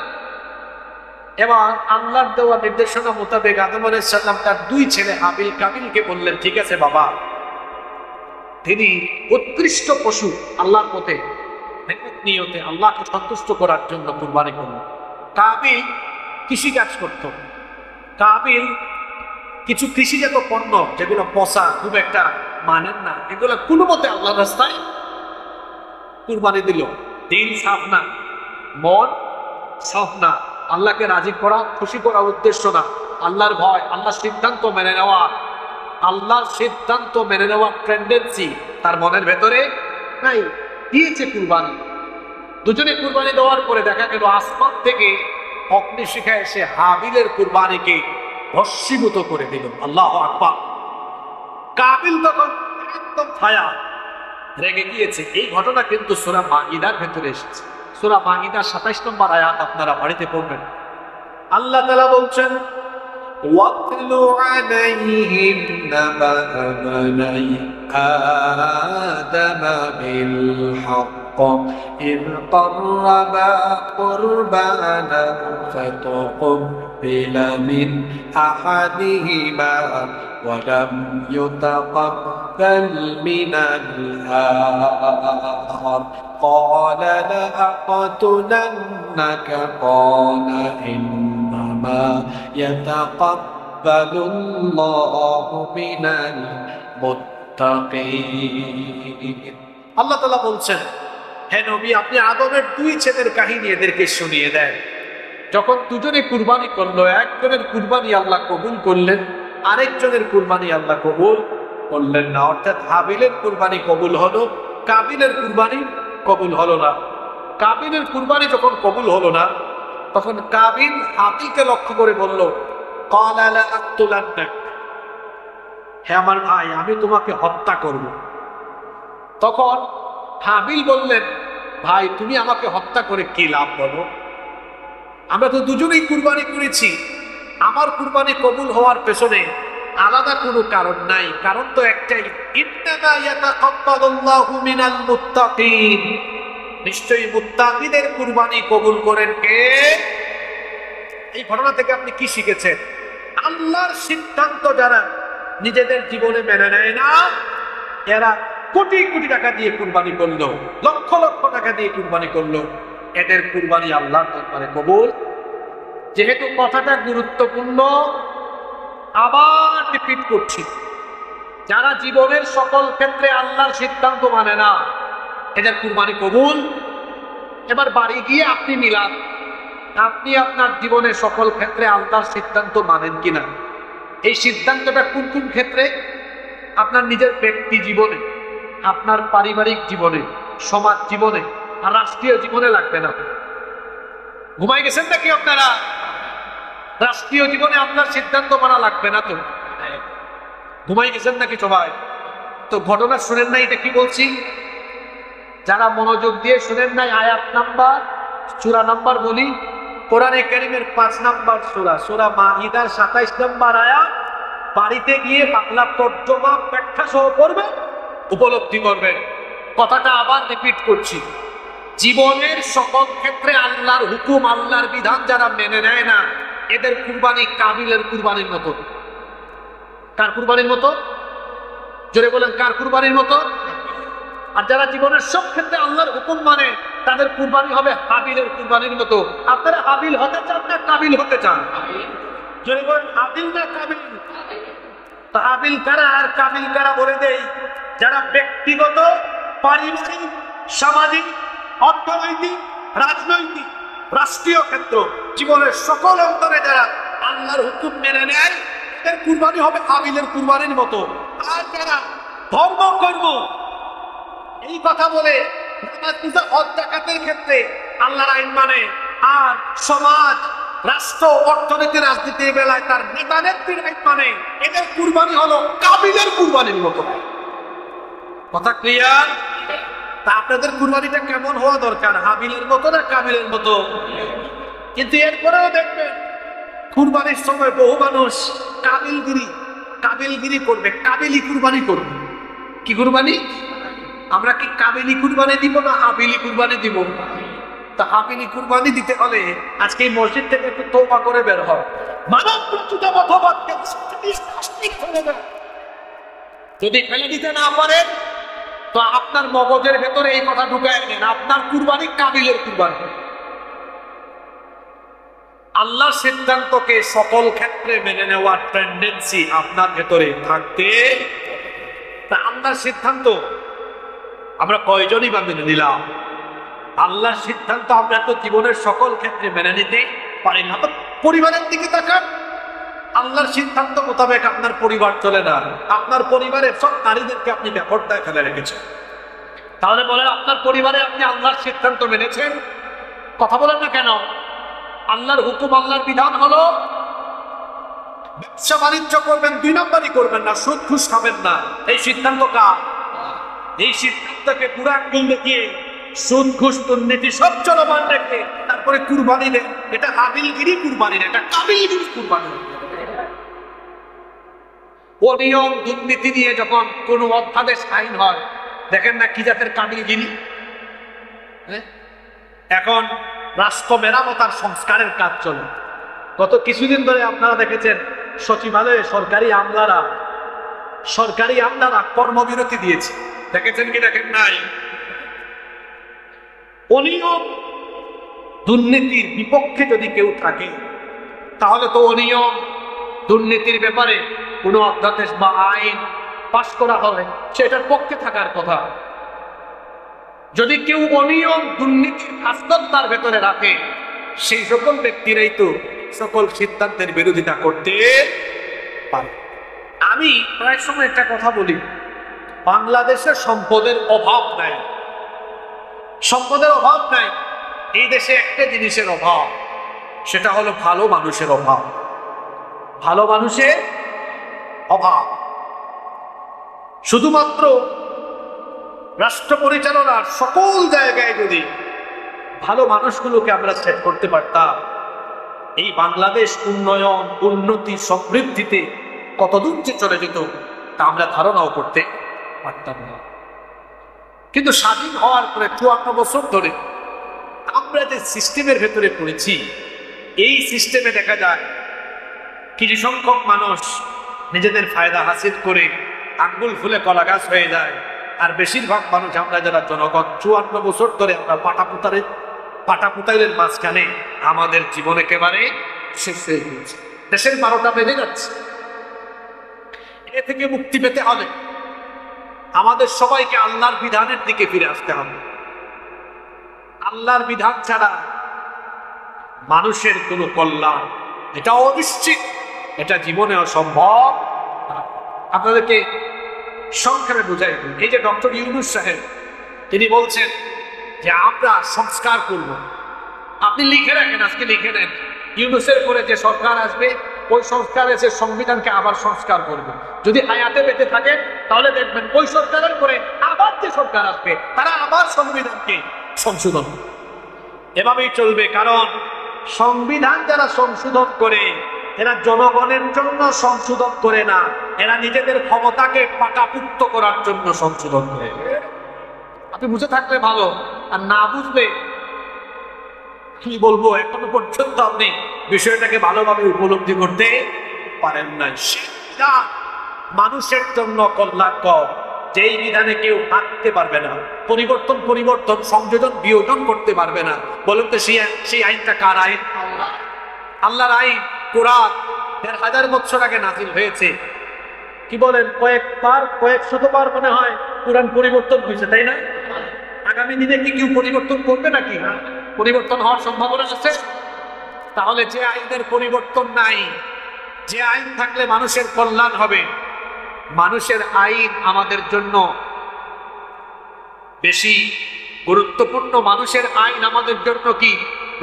Speaker 1: এবার আল্লাহর দেওয়া নির্দেশনা মোতাবেক আদম আলাইহিস সালাম তার দুই ছেলে হাবিল কাবিলকে বললেন, ঠিক আছে বাবা, তিনি উৎকৃষ্ট পশু আল্লাহর পথে নিয়তে আল্লাহকে সন্তুষ্ট করার জন্য কুরবানি করলেন। কাবিল কৃষিকাজ করত, কাবিল কিছু কৃষিজাত পণ্য যেগুলো পচা, খুব একটা মানেন না, এগুলো কোনো মতে আল্লাহর রাস্তায় কুরবানি দিল। দিল সাফ না, মন সাফ না, আল্লাহকে রাজি করা খুশি করা উদ্দেশ্য না, আল্লাহর ভয়, আল্লাহর সিদ্ধান্ত মেনে নেওয়া, আল্লাহর সিদ্ধান্ত মেনে নেওয়ার টেন্ডেন্সি তার মনের ভেতরে নাই। দিয়েছে কুরবানি। দুজনে কুরবানি দেওয়ার পরে দেখা গেল আসমান থেকে অগ্নিশিখা এসে হাবিলের কুরবানিকে ভস্মীভূত করে দিল। আল্লাহু আকবার। কাবিল তখন একদম ছায়া রেগে গিয়েছে। এই ঘটনা কিন্তু সূরা মাঈদার ভেতরে এসেছে। সূরা মাঈদার ২৭ নম্বর আয়াত আপনারা বাড়িতে পড়বেন। আল্লাহ তাআলা বলছেন, وَاتْلُ عَلَيْهِمْ نَبَأَ ابْنَيْ آدَمَ بِالْحَقِّ إِذْ قَرَّبَا قُرْبَانًا فَتُقُبِّلَ مِنْ أَحَدِهِمَا وَلَمْ يُتَقَبَّلْ مِنَ الْآخَرِ قَالَ لَأَقْتُلَنَّكَ قَالَ إِنَّمَا يَتَقَبَّلُ اللَّهُ مِنَ الْمُتَّقِينَ। আল্লাহ তাআলা বলছেন, হে নবী, আপনি আদমের দুই ছেলের কাহিনী এদেরকে শুনিয়ে দেন। যখন দুজনে কুরবানি করলো, একজনের কুরবানি আল্লাহ কবুল করলেন, আরেকজনের কুরবানি আল্লাহ কবুল করলেন না। অর্থাৎ হাবিলের কুরবানি কবুল হলো, কাবিলের কুরবানি কবুল হলো না। কাবিলের কুরবানি যখন কবুল হলো না, তখন কাবিল হাবিলকে লক্ষ্য করে বলল, ক্বালা লা আক্তুলান্নাক, হে আমার ভাই, আমি তোমাকে হত্যা করব। তখন হাবিল বললেন, ভাই তুমি আমাকে হত্যা করে কি লাভ বলো? আমরা তো দুজনেই কুরবানি করেছি, আমার কুরবানি কবুল হওয়ার পেছনে আলাদা কোনো কারণ নাই, কারণ তো একটাই, ইন্নামা ইয়াতাকাব্বালুল্লাহু মিনাল মুত্তাকিন, নিশ্চয়ই মুত্তাকিদের কুরবানি কবুল করেন কে? এই ঘটনা থেকে আপনি কি শিখেছেন? আল্লাহর সিদ্ধান্ত যারা নিজেদের জীবনে মেনে নেয় না, এরা কোটি কোটি টাকা দিয়ে কুরবানি করলো, লক্ষ লক্ষ টাকা দিয়ে কুরবানি করলো, এদের কুরবানি আল্লাহর দরবারে কবুল। যেহেতু কথাটা গুরুত্বপূর্ণ, আবার রিপিট করছি, যারা জীবনের সকল ক্ষেত্রে আল্লাহর সিদ্ধান্ত মানে না, এদের কুরবানি কবুল। এবার বাড়ি গিয়ে আপনি মিলান, আপনি আপনার জীবনের সকল ক্ষেত্রে আল্লাহর সিদ্ধান্ত মানেন কিনা। এই সিদ্ধান্তটা কোন কোন ক্ষেত্রে? আপনার নিজের ব্যক্তি জীবনে, আপনার পারিবারিক জীবনে, সমাজ জীবনে,
Speaker 2: আর রাষ্ট্রীয় জীবনে লাগবে না। ঘুমাই গেছেন নাকি আপনারা? রাষ্ট্রীয় জীবনে আপনার সিদ্ধান্ত মানা লাগবে না তো? ঘুমাই গেছেন নাকি সবাই? তো ঘটনা শুনেন নাই, এটা কি বলছি? যারা মনোযোগ দিয়ে শুনেন নাই, আয়াত নাম্বার সূরা নাম্বার বলি, কোরআনে কারীমের 5 নাম্বার সূরা, সূরা মাঈদার 27 নাম্বার আয়াত। বাড়িতে গিয়ে বাংলা তর্জমা ব্যাখ্যা সহ পড়বেন, উপলব্ধি করবেন। কথাটা আবার রিপিট করছি, জীবনের সকল ক্ষেত্রে আল্লাহর হুকুম, আল্লাহর বিধান যারা মেনে নেয় না, এদের কুরবানি কাবিলের কুরবানির মতো। কার কুরবানির মতো? জোরে বলেন, কার কুরবানির মতো? আর যারা জীবনের সব ক্ষেত্রে আল্লাহর হুকুম মানে, তাদের কুরবানি হবে হাবিলের কুরবানির মতো। আপনারা হাবিল হতে চান না কাবিল হতে চান? জোরে বলেন, হাবিল না কাবিল? তো হাবিল কারা আর কাবিল কারা বলে দেই। যারা ব্যক্তিগত, পারিবারিক, সামাজিক, অর্থনৈতিক, রাজনৈতিক, রাষ্ট্রীয় ক্ষেত্র, জীবনের সকল অন্তরে যারা আল্লাহর হুকুম মেনে নেয়, এদের কুরবানি হবে হাবিলের কুরবানির মতো। আর যারা ধর্ম কর্ম এই কথা বলে নামাজ পূজা হজ যাকাতের ক্ষেত্রে আল্লাহর আইন মানে, আর সমাজ, রাষ্ট্র, অর্থনীতি, রাজনীতির বেলায় তার নেতা নেত্রীর আইন মানে, এদের কুরবানি হলো কাবিলের কুরবানির মতো। কথা ক্লিয়ার? তা আপনাদের কুরবানিটা কেমন হওয়া দরকার? হাবিলের মতো না কাবিলের মতো? কিন্তু এরপরেও দেখবেন কুরবানির সময় বহু মানুষ কাবিলগিরি করবে, কাবিলি কুরবানি করবে। কি কুরবানি? আমরা কি কাবিলি কুরবানি দিব না হাবিলি কুরবানি দিব? তা হাবিলি কুরবানি দিতে হলে আজকে এই মসজিদ থেকে একটু তওবা করে বের হও। মানব প্রচুত মতবাদকে যদি ফেলে দিতে না পারেন, তো আপনার মগজের ভেতরে এই কথা ঢুকায় নেন, আপনার কুরবানি কাবিলের কুরবানি। আল্লাহর সিদ্ধান্তকে সকল ক্ষেত্রে মেনে নেওয়ার টেন্ডেন্সি আপনার ভেতরে থাকতে, তা আল্লাহর সিদ্ধান্ত আমরা কয়জনই বা মেনে নিলাম? আল্লাহর সিদ্ধান্ত আমরা তো জীবনের সকল ক্ষেত্রে মেনে নিতে পারি না। পরিবারের দিকে তাকান, আল্লাহর সিদ্ধান্ত মোতাবেক আপনার পরিবার চলে না। আপনার পরিবারের সব নারীদেরকে আপনি বেপরদায় ফেলে রেখেছেন। তাহলে বলেন, আপনার পরিবারে আপনি আল্লাহর সিদ্ধান্ত মেনেছেন? কথা বলেন না কেন? আল্লাহর হুকুম, আল্লাহর বিধান হলো ব্যবসা বাণিজ্য করবেন, 2 নম্বরই করবেন না, সুদ ঘুষ খাবেন না। এই সিদ্ধান্ত কার? এই সিদ্ধান্তকে পুরো আঙ্গুল দেখিয়ে সুদ ঘুষ দুর্নীতি সব চলমান রেখে তারপরে কুরবানি দেন, এটা হাবিলগিরি কুরবানি না, এটা কাবিলগিরি কুরবানি। অনিয়ম দুর্নীতি নিয়ে যখন কোন অধ্যাদেশ আইন হয়, দেখেন না কি জাতের কাবিলগিরি। এখন রাষ্ট্র মেরামত আর সংস্কারের কাজ চলে। গত কিছুদিন ধরে আপনারা দেখেছেন সচিবালয়ে সরকারি আমলারা কর্মবিরতি দিয়েছে, দেখেছেন কি দেখেন নাই? অনিয়ম দুর্নীতির বিপক্ষে যদি কেউ থাকে, তাহলে তো অনিয়ম দুর্নীতির ব্যাপারে কোনো অধ্যাদেশ বা আইন পাশ করা হবে, সেটার পক্ষে থাকার কথা। যদি কেউ অনিয়ম দুর্নীতির আস্তর তার ভেতরে রাখে, সেই সকল ব্যক্তিরাই তো সকল সিদ্ধান্তের বিরোধিতা করতে পারে। আমি প্রায় সময় একটা কথা বলি, বাংলাদেশে সম্পদের অভাব নাই, সম্পদের অভাব নাই। এই দেশে একটা জিনিসের অভাব, সেটা হলো ভালো মানুষের অভাব। ভালো মানুষের অভাব। শুধুমাত্র রাষ্ট্র পরিচালনার সকল জায়গায় যদি ভালো মানুষগুলোকে আমরা সেট করতে পারতাম, এই বাংলাদেশ উন্নয়ন, উন্নতি, সমৃদ্ধিতে কতদূর যে চলে যেত তা আমরা ধারণাও করতে পারতাম না। কিন্তু স্বাধীন হওয়ার পরে 54 বছর ধরে আমরা যে সিস্টেমের ভেতরে পড়েছি, এই সিস্টেমে দেখা যায় কিছু সংখ্যক মানুষ নিজেদের ফায়দা হাসিল করে আঙ্গুল ফুলে কলা গাছ হয়ে যায়, আর বেশিরভাগ মানুষ আমরা যারা জনগণ 54 বছর ধরে আমরা পাটাপুতাইলের মাঝখানে আমাদের জীবন একেবারে শেষ হয়ে গেছে। দেশের 12টা বেজে যাচ্ছে। এ থেকে মুক্তি পেতে হলে আমাদের সবাইকে আল্লাহর বিধানের দিকে ফিরে আসতে হবে। আল্লাহর বিধান ছাড়া মানুষের কোনো কল্যাণ, এটা অনিশ্চিত, এটা জীবনে অসম্ভব। আপনাদেরকে সংক্ষেপে বুঝাই, এই যে ডক্টর ইউনূস সাহেব, তিনি বলছেন যে আমরা সংস্কার করব। আপনি লিখে রাখেন, আজকে লিখে নেন, ইউনূসের পরে যে সরকার আসবে ওই সংস্কার এসে সংবিধানকে আবার সংস্কার করবে। যদি হায়াতে বেঁচে থাকে তাহলে দেখবেন ওই সরকারের পরে আবার যে সরকার আসবে তারা আবার সংবিধানকে সংশোধন, এভাবেই চলবে। কারণ সংবিধান যারা সংশোধন করে এরা জনগণের জন্য সংশোধন করে না, এরা নিজেদের ক্ষমতাকে পাকাপুক্ত করার জন্য সংশোধন করে। আপনি বুঝে থাকলে ভালো, আর না বুঝলে কি বলবো, এখনো পর্যন্ত আপনি বিষয়টাকে ভালোভাবে উপলব্ধি করতে পারেন না। সেটা মানুষের জন্য কল্যাণকর, যেই বিধানে কেউ হাঁটতে পারবে না, পরিবর্তন সংযোজন বিয়োজন করতে পারবে না। বলুন তো সেই আইনটা কার আইন? আল্লাহর আইন। কোরআন ১,৫০০ বছর আগে নাযিল হয়েছে। কি বলেন, কয়েক শতবার মনে হয় কোরআন পরিবর্তন হয়েছে, তাই না? আগামী দিনে কি কেউ পরিবর্তন করবে নাকি? পরিবর্তন হওয়ার সম্ভাবনা আছে? তাহলে যে আইনের পরিবর্তন নাই, যে আইন থাকলে মানুষের কল্যাণ হবে, মানুষের আইন আমাদের জন্য বেশি গুরুত্বপূর্ণ? মানুষের আইন আমাদের জন্য কি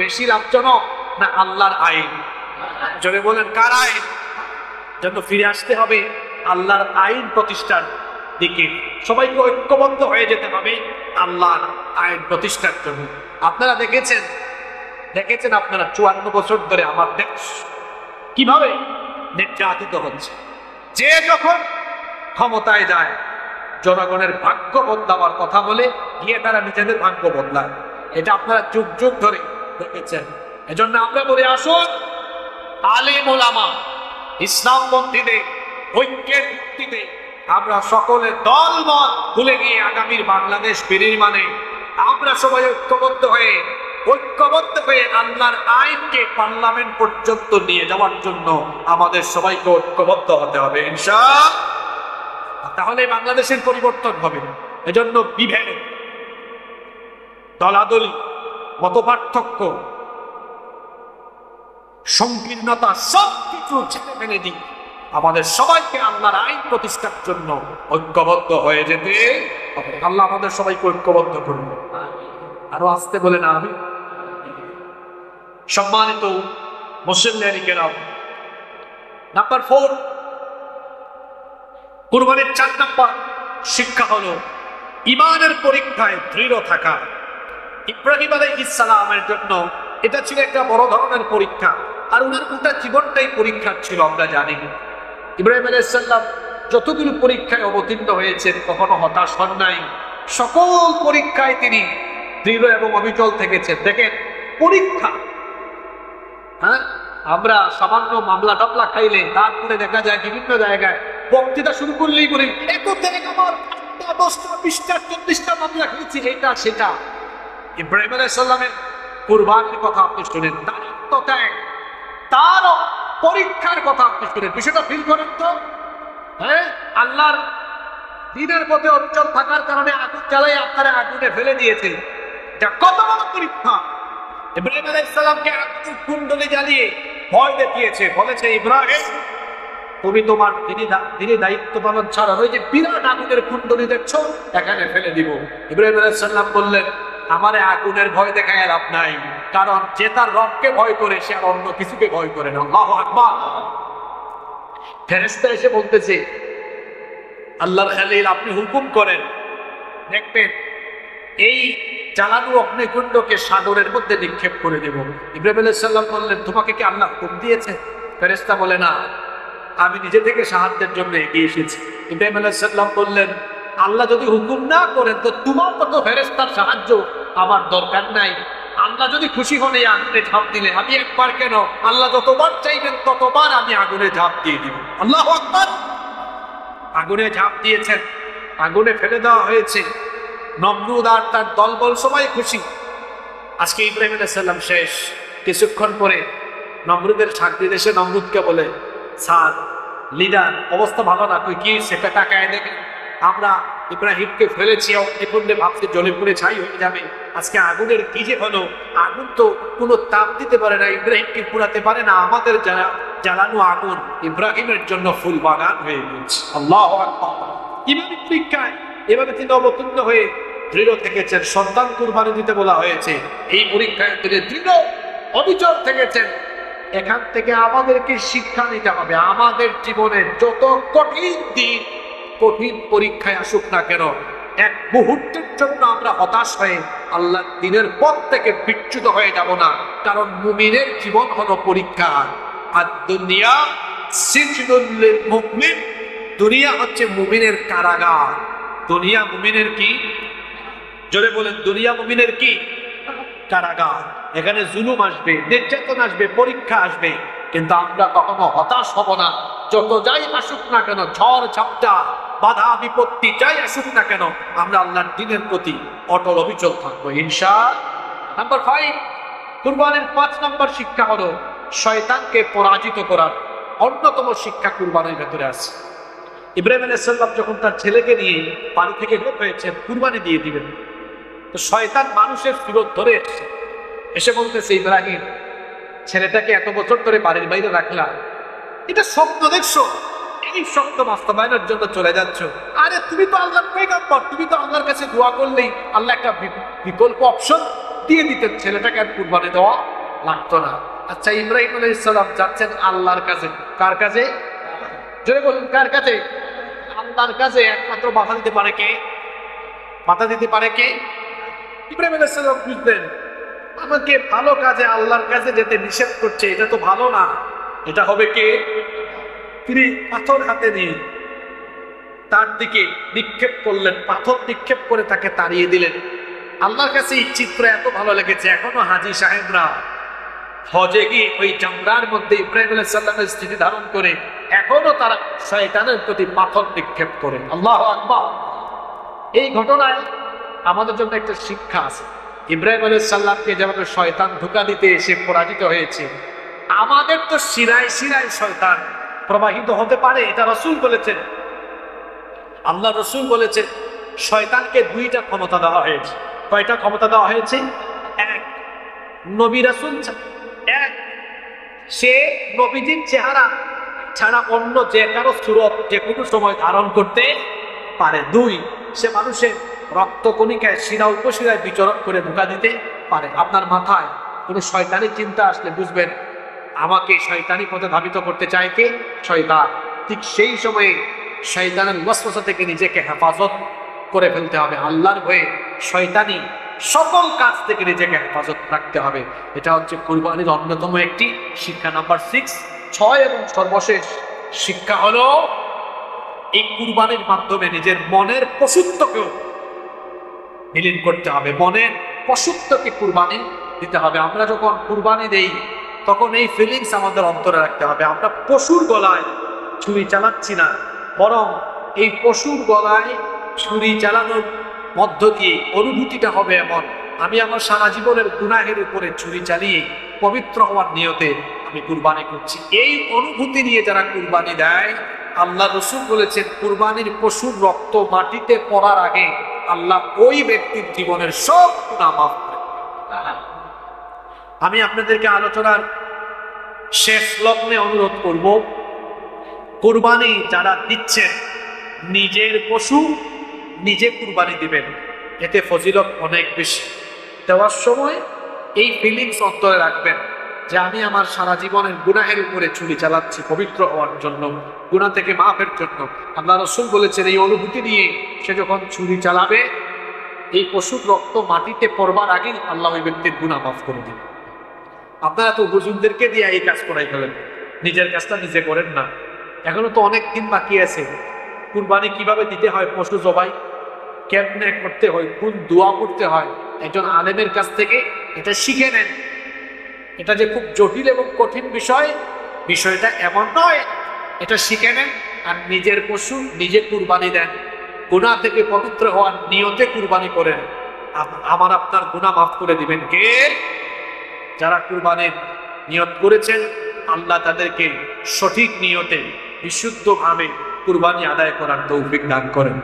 Speaker 2: বেশি লাভজনক না আল্লাহর আইন? জোরে বলেন, কার আইন? জন্য ফিরে আসতে হবে আল্লাহর আইন প্রতিষ্ঠার দিকে। সবাইকে ঐক্যবদ্ধ হয়ে যেতে হবে আল্লাহর আইন প্রতিষ্ঠার জন্য। আপনারা দেখেছেন আপনারা ৫৪ বছর ধরে আমার দেশ কিভাবে নির্যাতিত হচ্ছে। যে যখন ক্ষমতায় যায় জনগণের ভাগ্য বদলাবার কথা বলে গিয়ে তারা নিজেদের ভাগ্য বদলায়। এটা আপনারা যুগ যুগ ধরে দেখেছেন। এজন্য আমরা বলে আসুন, আলেম ওলামা ইসলামপন্থীদের ঐক্যের ভিত্তিতে আমরা সকলে দলমত ভুলে গিয়ে আগামীর বাংলাদেশ বিনির্মাণে আমরা সবাই ঐক্যবদ্ধ হয়ে আল্লাহর আইনকে পার্লামেন্ট পর্যন্ত নিয়ে যাওয়ার জন্য আমাদের সবাইকে ঐক্যবদ্ধ হতে হবে ইনশাআল্লাহ। তাহলে বাংলাদেশের পরিবর্তন হবে। এজন্য বিভেদ, দলাদলি, মতপার্থক্য, সংকীর্ণতা সবকিছু ছেড়ে ফেলে দিই, আমাদের সবাইকে আল্লাহর আইন প্রতিষ্ঠার জন্য ঐক্যবদ্ধ হয়ে যেতে হবে। আল্লাহ আমাদের সবাইকে ঐক্যবদ্ধ করুন। আরো আসতে বলে না আমি। সম্মানিত মুসলিম, নাম্বার 4, কুরবানির 4 নম্বর শিক্ষা হলো ঈমানের পরীক্ষায় দৃঢ় থাকা। ইব্রাহিম আলাইহিস সালামের জন্য এটা ছিল একটা বড় ধরনের পরীক্ষা, আর ওনার গোটা জীবনটাই পরীক্ষা ছিল। আমরা জানি ইব্রাহিম আলাইহিস সালাম যতগুলো পরীক্ষায় অবতীর্ণ হয়েছেন কখনো হতাশ হন নাই। সকল পরীক্ষায় তিনি দৃঢ় এবং অবিচল থেকেছেন। দেখেন পরীক্ষা, আমরা সামান্য মামলা টামলা খাইলে তারপরে দেখা যায় বিভিন্ন জায়গায় বক্তৃতা শুরু করলেই বলি এত থেকে আমার 10টা 20টা 40টা মামলা খেয়েছি, এটা সেটা। ইব্রাহিম আলাইহিস সালামের কুরবানির কথা আপনি শুনেন, তার আত্মত্যাগ, তার পরীক্ষার কথা আপনি শুনেন। বিষয়টা ফিল করেন তো। আল্লাহর দ্বীনের পথে অচল থাকার কারণে আগুন জ্বালাই আপনারা আগুনে ফেলে দিয়েছে। এটা কত বড় পরীক্ষা। ইব্রাহিম আলাইহিস সালামকে আগুনের কুণ্ডলি জ্বালিয়ে ভয় দেখিয়েছে, বলেছে ইব্রাহিম তুমি তোমার দিনে দায়িত্ব পালন ছাড়া ওই যে বিরাট আগুনের কুণ্ডলি দেখছো এখানে ফেলে দিব। ইব্রাহিম আলাইহিস সালাম বললেন আমারে আগুনের ভয় দেখায় লাভ নাই, কারণ যে তার রবকে ভয় করে সে আর অন্য কিছুকে ভয় করে না। আল্লাহু আকবার। ফেরেশতা এসে বলতেছে আল্লাহর খলিল আপনি হুকুম করেন, দেখবেন এই জ্বালানো অগ্নিকুণ্ডকে সাগরের মধ্যে নিক্ষেপ করে দেব। ইব্রাহিম আলাইহিস সালাম বললেন তোমাকে কি আল্লাহ হুকুম দিয়েছে? ফেরেশতা বলে না, আমি নিজে থেকে সাহায্যের জন্য এগিয়ে এসেছি। ইব্রাহিম আলাইহিস সালাম বললেন আল্লাহ যদি হুকুম না করেন তো তোমার মতো ফেরেশতার সাহায্য আমার দরকার নাই। আল্লাহ যদি খুশি হন এই আগুনে ঝাঁপ দিলে, আমি একবার কেন আল্লাহ যতবার চাইবেন ততবার আমি আগুনে ঝাঁপ দিয়ে দিব। আল্লাহু আকবার। আগুনে ঝাঁপ দিয়েছেন, আগুনে ফেলে দেওয়া হয়েছে। নমরুদ আর তার দলবল সবাই খুশি। আজকে ইব্রাহিম আলাইহিস সালাম শেষ। কিছুক্ষণ পরে নমরুদের চাকরি দেশে নমরুদকে বলে স্যার লিডার অবস্থা ভালো না, কই কি সেটা টাকায় দেখেন আমরা ইব্রাহিমকে ফেলেছি, অগ্নিকুণ্ডে ভাবছে জ্বলে পুড়ে ছাই হয়ে যাবে। আজকে আগুনের কি যে হলো, আগুন তো কোনো তাপ দিতে পারে না, ইব্রাহিমকে পুড়াতে পারে না। আমাদের জ্বালানো আগুন ইব্রাহিমের জন্য ফুল বাগান হয়ে গেছে। আল্লাহু আকবার। ইমানি পরীক্ষায় এভাবে তিনি অবতীর্ণ হয়ে দৃঢ় থেকেছেন, সন্তান কুরবানি দিতে বলা হয়েছে, এই পরীক্ষায় তিনি দৃঢ় অবিচল থেকেছেন। এখান থেকে আমাদেরকে শিক্ষা নিতে হবে, আমাদের জীবনে যত কঠিন দিন, কঠিন পরীক্ষায় আসুক না কেন, এক মুহূর্তের জন্য আমরা হতাশ হয়ে আল্লাহর দ্বীনের পথ থেকে বিচ্যুত হয়ে যাব না। কারণ মুমিনের জীবন হলো পরীক্ষা। আর দুনিয়া সিজনুল লিল মুমিন, দুনিয়া হচ্ছে মুমিনের কারাগার। দুনিয়া মুমিনের কি? জোরে বলেন, দুনিয়া মুমিনের কি? কারাগার। এখানে জুলুম আসবে, নির্যাতন আসবে, পরীক্ষা আসবে, কিন্তু আমরা কখনো হতাশ হব না। যত যাই আসুক না কেন, ঝড় ঝাপটা, বাধা বিপত্তি যাই আসুক না কেন, আমরা আল্লাহর দ্বীনের প্রতি অটল অবিচল থাকবো ইনশাআল্লাহ। নাম্বার 5, কুরবানির 5 নম্বর শিক্ষা হলো শয়তানকে পরাজিত করার অন্যতম শিক্ষা কুরবানির ভেতরে আছে। ইব্রাহিম আলাইহিস সালাম যখন তার ছেলেকে নিয়ে বাড়ি থেকে বের হয়েছে কুরবানি দিয়ে দিবেন, তো শয়তান মানুষের ফিরত ধরে এসে বলতেছে, ইব্রাহিম, ছেলেটাকে এত বছর ধরে বাড়ির বাইরে রাখলাম, এটা স্বপ্ন দেখছো, এই স্বপ্ন বাস্তবায়নের জন্য চলে যাচ্ছ। আরে তুমি তো আল্লাহর পয়গম্বর, তুমি তো আল্লাহর কাছে দোয়া করলেই আল্লাহ একটা বিকল্প অপশন দিয়ে দিতেন, ছেলেটাকে আর কুরবানি দেওয়া লাগতো না। আচ্ছা, ইব্রাহিম আলাইহিস সালাম যাচ্ছেন আল্লাহর কাছে। কার কাছে? জোরে বলুন, কার কাছে? আল্লাহর কাছে। একমাত্র বাধা দিতে পারে কে? বাধা দিতে পারে কে? ইব্রাহিম আলাইহিস সালাম বুঝলেন, আমাকে ভালো কাজে আল্লাহর কাছে যেতে নিষেধ করছে, এটা তো ভালো না। এটা হবে কে? তিনি পাথর হাতে নিয়ে তার দিকে নিক্ষেপ করলেন, পাথর নিক্ষেপ করে তাকে তাড়িয়ে দিলেন। আল্লাহর কাছে এই চিত্র এত ভালো লেগেছে, এখনো হাজী সাহেবরা হজে গিয়ে ওই জামরার মধ্যে ইব্রাহিম আলাইহিস সালামের স্থিতি ধারণ করে এখনো তারা শয়তানের প্রতি পাথর নিক্ষেপ করে। আল্লাহু আকবার। এই ঘটনায় আমাদের জন্য একটা শিক্ষা আছে। ইব্রাহিম আলাইহিস সালামকে যেভাবে শয়তান ধোঁকা দিতে এসে পরাজিত হয়েছে, আমাদের তো শিরায় শিরায় শয়তান প্রবাহিত হতে পারে। এটা রাসূল বলেছেন, আল্লাহ রাসূল বলেছেন, শয়তানকে 2টা ক্ষমতা দেওয়া হয়েছে। কয়টা ক্ষমতা দেওয়া হয়েছে? 1, নবী রাসূল, 1, সে নবীজির চেহারা ছাড়া অন্য যে কারো সূরত যে কোনো সময় ধারণ করতে পারে। 2, সে মানুষের রক্তকণিকায় শিরা উপশিরায় বিচরণ করে ধোঁকা দিতে পারে। আপনার মাথায় কোনো শয়তানি চিন্তা আসলে বুঝবেন আমাকে শয়তানি পথে ধাবিত করতে চায় কে? শয়তান। ঠিক সেই সময়ে শয়তানের ওয়াসওয়াসা থেকে নিজেকে হেফাজত করে ফেলতে হবে। আল্লাহর ভয়ে শয়তানি সকল কাজ থেকে নিজেকে হেফাজত রাখতে হবে। এটা হচ্ছে কুরবানির অন্যতম একটি শিক্ষা। নাম্বার 6 এবং সর্বশেষ শিক্ষা হলো এই কুরবানির মাধ্যমে নিজের মনের পশুত্বকেও বিলীন করতে হবে। মনের পশুত্বকে কুরবানি দিতে হবে। আমরা যখন কুরবানি দেই তখন এই ফিলিংস আমাদের অন্তরে রাখতে হবে। আমরা পশুর গলায় ছুরি চালাচ্ছি না, বরং এই পশুর গলায় ছুরি চালানোর মধ্য দিয়ে অনুভূতিটা হবে এমন, আমি আমার সারা জীবনের গুনাহের উপরে ছুরি চালিয়ে পবিত্র হওয়ার নিয়তে আমি কুরবানি করছি। এই অনুভূতি নিয়ে যারা কুরবানি দেয়, আল্লাহ রাসূল বলেছেন, কুরবানির পশুর রক্ত মাটিতে পড়ার আগে আল্লাহ ওই ব্যক্তির জীবনের সব গুনাহ মাফ করে। আমি আপনাদেরকে আলোচনার শেষ লগ্নে অনুরোধ করব, কুরবানি যারা দিচ্ছেন নিজের পশু নিজে কুরবানি দিবেন, এতে ফজিলত অনেক বেশি। দেওয়ার সময় এই ফিলিংস অন্তরে রাখবেন যে আমি আমার সারা জীবনের গুনাহের উপরে ছুরি চালাচ্ছি পবিত্র হওয়ার জন্য, গুনাহ থেকে মাফের জন্য। আল্লাহ রাসূল বলেছেন, এই অনুভূতি নিয়ে সে যখন ছুরি চালাবে, এই পশুর রক্ত মাটিতে পড়বার আগেই আল্লাহ ওই ব্যক্তির গুনাহ মাফ করে দিন। আপনারা তো হুজুরদেরকে দিয়ে এই কাজ করাই ফেলেন, নিজের কাজটা নিজে করেন না। এখনো তো অনেক দিন বাকি আছে। কুরবানি কিভাবে দিতে হয়, পশু জবাই কেমনে করতে হয়, কোন দোয়া করতে হয়, একজন আলেমের কাছ থেকে এটা শিখে নেন। এটা যে খুব জটিল এবং কঠিন বিষয়, বিষয়টা এমন নয়। এটা শিখে নেন আর নিজের পশু নিজে কুরবানি দেন। গুনাহ থেকে পবিত্র হওয়ার নিয়তে কুরবানি করেন, আমার আপনার গুনাহ মাফ করে দিবেন কে? যারা কুরবানির নিয়ত করেছেন, আল্লাহ তাদেরকে সঠিক নিয়তে বিশুদ্ধভাবে কুরবানি আদায় করার তৌফিক দান করেন।